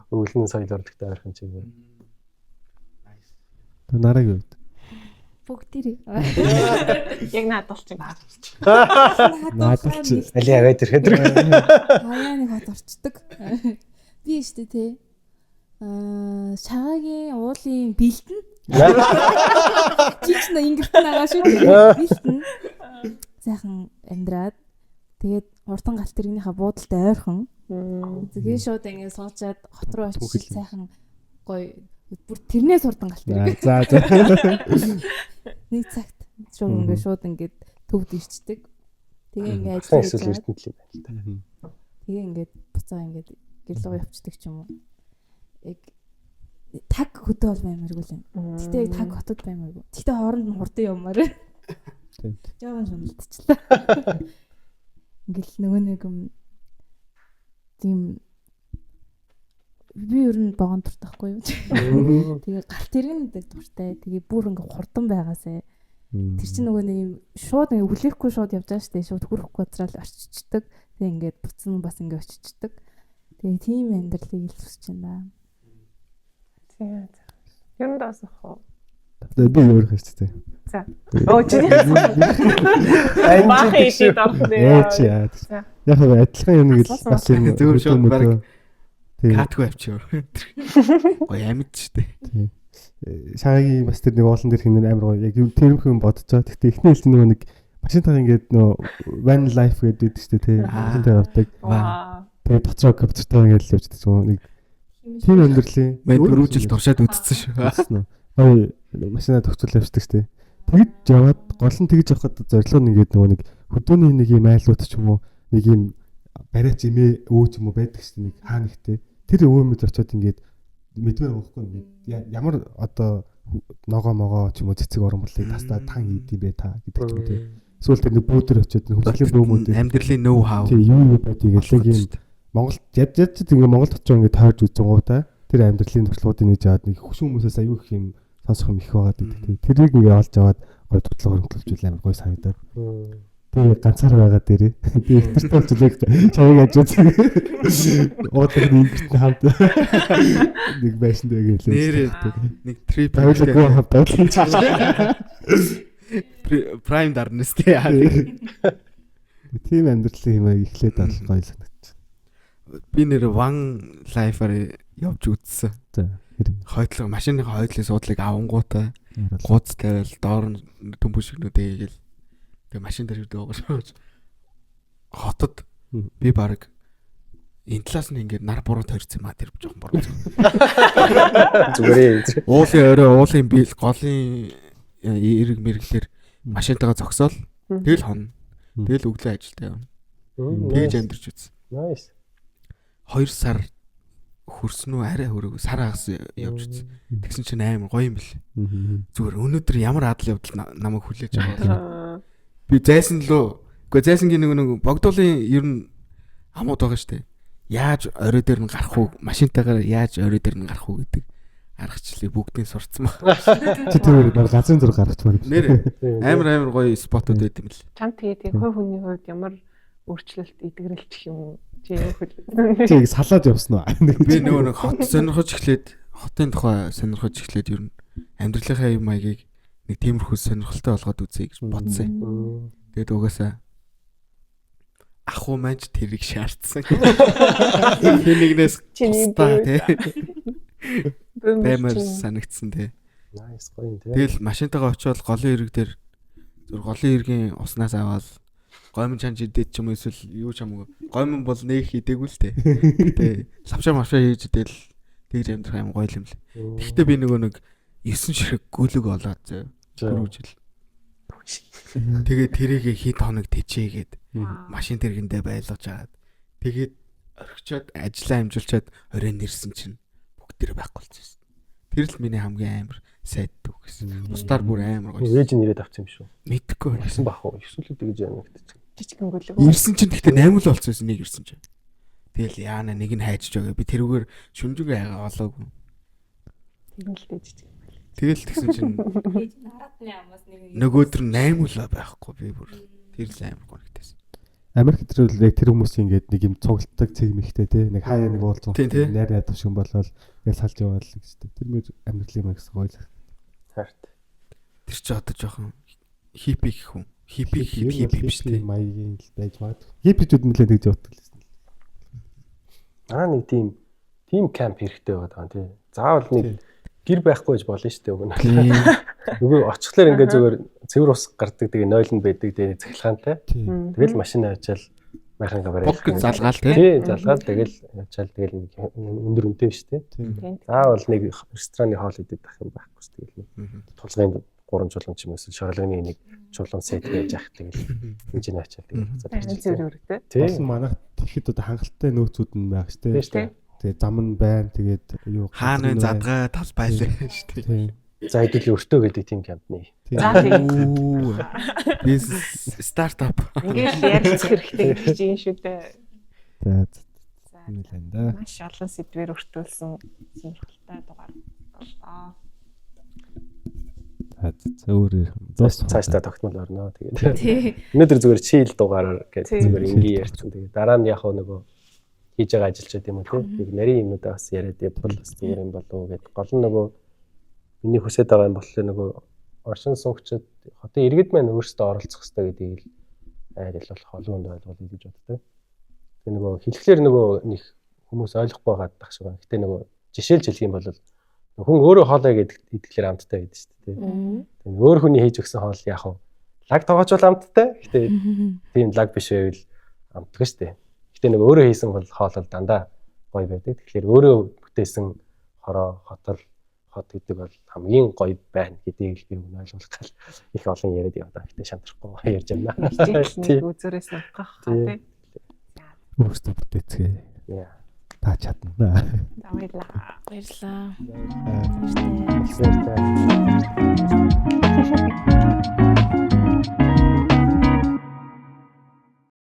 өвлөн соёл урлагтай ойрхон ч юм уу. Нараг юу? Бүгдээрээ. Яг наадуулч байна. Наадуулч. Али аваад ирэхэд. Хаяа нэг хот орчдөг. Би штэ тий. Шагагийн уулын бэлтэн. Чич на ингэрт нагаа шүү дээ. Бэлтэн. Сайхан амьдраад тэгээд урдан галт тэрнийхээ буудалтай ойрхон. Тэгээ шууд ингэ суучаад хот руу очиж сайхан гоё бүр тэрнээс урдан галт тэрэг. За. Нэг цагт шууд ингээд төвд ирчдэг. Тэгээ ингээд ажиллаж эсвэл эрдэнэт юм байна л та. Тэгээ ингээд буцаа ингээд гэрлөө явцдаг ч юм уу. Яг таг хөдөө бол баймааргүй л юм. Гэтэ яг таг хотод баймааргүй. Гэтэ хооронд нь хурдан явмаар. Тийм. Жаахан шуналдчихлаа. Ингээл нөгөө нэг юм тийм би ер нь богоон дуртахгүй юу. Тэгээ галт тэрэгнэдэг дуртай. Тэгээ бүр ингээ хурдан байгаасаа. Тэр чинь нөгөө нэг юм шууд ингээ хүлээхгүй шууд явж байгаа штэ. Шууд хүрэхгүй газраа орчичдаг. Тэгээ ингээд буцсан бас ингээ очичдаг. Тэгээ тийм амьдралыг л хүсэж байна. Тийм. Ер нь даасах уу? Би өөр хэвчтэй. За. Оо чи. Бах идээд авах. Яг адилхан юм нэг л бас юм зөв шууд баг катгүй авчив. Гоё амьд штэ. Тийм. Шагагийн бас тэр нэг уулан дээр хинээр амар гоё яг юм тэрмхэн бодож байгаа. Гэхдээ эхний хэлт нөгөө нэг машинтайгаа ингээд нөө van life гэдэг штэ тий. Машинтай явдаг. Тэгээ дотроо компьютертай ингээд л явждаг юм нэг тийм амьдралын мэн өрөөжил туршаад үтцсэн шүү. Гоё машинаа төгсөл явждаг штэ. Тэгж яваад гол нь тэгж явахад зорилго нь ингээд нөгөө нэг хөдөөний нэг юм айлууд ч юм уу нэг юм бариач имээ өө ч юм уу байдаг штэ нэг хаа нэгтэй. Тэр өвөө мэд очиод ингээд мэдвэр авахгүй ингээд ямар одоо ногоо ч юм уу цэцэг орон болыг тастаа тан хийдэм бэ та гэдэг ч юм тий. Эсвэл тэр нэг бүүдэр очиод хөвсгөлийн бөөмүүд амьдралын ноу хау тий юу байдгийг яг юм Монгол яг ингээд Монгол очоо ингээд тойрж үзэн гоотай тэр амьдралын туршлагуудыг нэж аваад нэг хөшүүн хүмүүсээс аюу их юм сонсох юм их байгаа гэдэг тий. Тэрийг ингээд олж аваад гой туршлага хөрөнгөлж амар гой санагдаад. Тэгээ ганцаар байгаа дээрээ. Би ихтэй болчихлоо. Чамайг ажиж. Уудаг нэгт хамт нэг байшин дээр гэлээ. Нэг трип тавилгүй хамтаа. Prime дарнастэй. Тийм амьдралын юм ихлээд бол гоё санагдчих. Би нэр one life-аар явж үзсэн. За. Хойдлого машины хойдлын суудлыг авангуутай гууц тавил доор нь төмбөшгнүүд ээгээл тэгээ машин дээр ирдэг байгаа шүү. Хотод би баг энэ талаас нь ингээд нар буруу тойрсон маа тэр жоохон буруу. Зүгээрээ. Уулын орой уулын бил голын эрэг мэрэглэр машинтайгаа зогсоол тэгэл хонно. Тэгэл өглөө ажилдаа явна. Тэгж амьдэрч үзсэн. Nice. 2 сар хөрснөө арай хөрөг сар хагас явж үзсэн. Тэгсэн чинь амар гоё юм бэл. Зүгээр өнөөдөр ямар адал явдал намайг хүлээж аваад. Би зайсан лөө. Гэхдээ зайсангийн нэг богдуулын ер нь хамууд байгаа штэ. Яаж орой дээр нь гарах уу? Машинтайгаар яаж орой дээр нь гарах уу гэдэг аргачлалыг бүгдийг сурцсан ба. Чи тэр баг газрын зураг гаргачмаар. Нэр амар гоё спотууд байт юм л. Чам тэгээд хувь хүний хувьд ямар өөрчлөлт идэгрэлчих юм чи яг хөл. Чи салаад явсан уу? Би нөгөө нэг хот сонирхож эхлээд хотын тухай сонирхож эхлээд ер нь амьдралынхаа юм маягийг нэг тиймэрхүү сонирхолтой болгоод үзье гэж бодсон. Тэгээд угаасаа ахуу манч тэрийг шаардсан. Хинэгнээс тустаа тий. Баймар санагдсан тий. Nice гоё тий. Тэгэл машинтайгаа очиод голын ирэг дээр зүр голын иргийн уснаас аваад гомн чанж идээд ч юм уу эсвэл юу ч юм уу гомн бол нэг хийдэггүй л тий. Тэ лавшаа машаа хийж идэл тэгж амьдрах юм гоё юм л. Тэгэхдээ би нөгөө нэг 9 ширхэг гүлэг олоод зөө. Гүрүүжил. Тэгээд тэрийг хэд хоног тэжээгээд машин тэргэндээ байлгаж аваад тэгээд орхичоод ажиллаа амжуулчаад оройн нэрсэн чинь бүгд тэр байхгүй болчихсон. Тэр л миний хамгийн амар сайд дүү гэсэн. Бусдаар бүр амар гоё. Ээж нь ирээд авсан юм шүү. Мэдхгүй Ирсэн бах уу? Эсвэл тэгж яана гэдэг. Жижигэн гүлэг. Ирсэн чинь гэхдээ 8 л болчихсон нэг ирсэн чинь. Тэгэл яана нэг нь хайчж байгаа. Би тэрүүгээр шүнжүгэ хайгаа олоогүй. Тийм л дээ жижиг. Тэгэл тэгсэн чинь Ээж нь хараадны амаас нэг нөгөөдөр 8 л байхгүй би бүр тэр л амар гонхтэйсэн. Америк дээр л яг тэр хүмүүс ингээд нэг юм цугалтдаг цэг мэхтэй тий нэг хаяа нэг уулзсан найраа төвшин болол яг салж яваал гэжтэй. Тэр мөр амьдрал юм гэсэн гоё л. Харт. Тэр чи одоо жоохон хиппи гэх хүн. Хиппи биш тий. Маягийн л байж магадгүй. Хиппичүүд нэлээд тэгж явдаг л. Нэг тийм камп хэрэгтэй байгаа тий. Заавал нэг гэр байхгүй гэж болно шүү дээ өгнө. Нөгөө очихлаар ингээ зүгээр цэвэр ус гардаг тэгээ нойлонд байдаг тэгээ цахилгаантай. Тэгэл машин авчаал майхан гавар явах. Залгаал тий. Тий, залгаал тэгэл явчаал тэгэл нэг өндөр үнэтэй шүү дээ. Заавал нэг рестораны хоол идэх байх юм байхгүй шүү тэгэл. Тулгын 3 чулуун ч юм уу шоглогны нэг чулуун сет байж ах тэгэл хинжээ авчаал тэгээ. Цэвэр өргөтэй. Тий. Манайх тэгэхэд одоо хангалттай нөөцүүд нь байх шүү дээ. Тэгээ зам нь байна. Тэгээд юу хаана задгаа тал байлаа шүү дээ. За хэдүүл өртөө гэдэг тийм кампны. За тийм. Бизнес стартап. Ингээд ярилцах хэрэгтэй гэж юм шүү дээ. За нэлээд да. Маш олон сэдвээр өртүүлсэн сонирхолтой дугаар боллоо. За өөр цаашдаа тогтмол орно. Тэгээд өнөөдөр зүгээр чийл дугаараар гэж зүгээр ингийн ярьсан. Тэгээд дараа нь яг нөгөө хийж байгаа ажилчид юм уу тийм нарийн юмудаа бас яриад явбал бас зүгээр юм болов уу гэд гол нь нөгөө миний хүсэж байгаа юм болохоор нөгөө оршин суугчид хотын иргэд маань өөрсдөө оролцох хэрэгтэй гэдгийг айл болох олон хүнд ойлгуулъя гэж боддог. Тэгээ нөгөө хэлэхлээр нөгөө нэг хүмүүс ойлгохгүй байгаа дах шиг байна. Гэтэ нөгөө жишээлж хэлэх юм бол хүн өөрөө хоолой идэхлээр амттай гэдэг шүү дээ. Тэгээ өөр хүний хийж өгсөн хоол яг уу лаг тоогоочвол амттай. Гэтэ тийм лаг биш байвал амтдаг шүү дээ. Гэтэ нөгөө өөрөө хийсэн хоол дандаа гоё байдаг. Тэгэхээр өөрөө бүтээсэн хороо хотол хот гэдэг бол хамгийн гоё байна гэдгийг би ойлгуулах гал их олон яриад явдаа. Гэтэ шантрахгүй ярьж байна. Тийм үзүүрээс авах хаа тийм. Өөрсдөө бүтээцгээ. Яа. Та чадна. За баярлаа. баярлаа. Баярлалаа.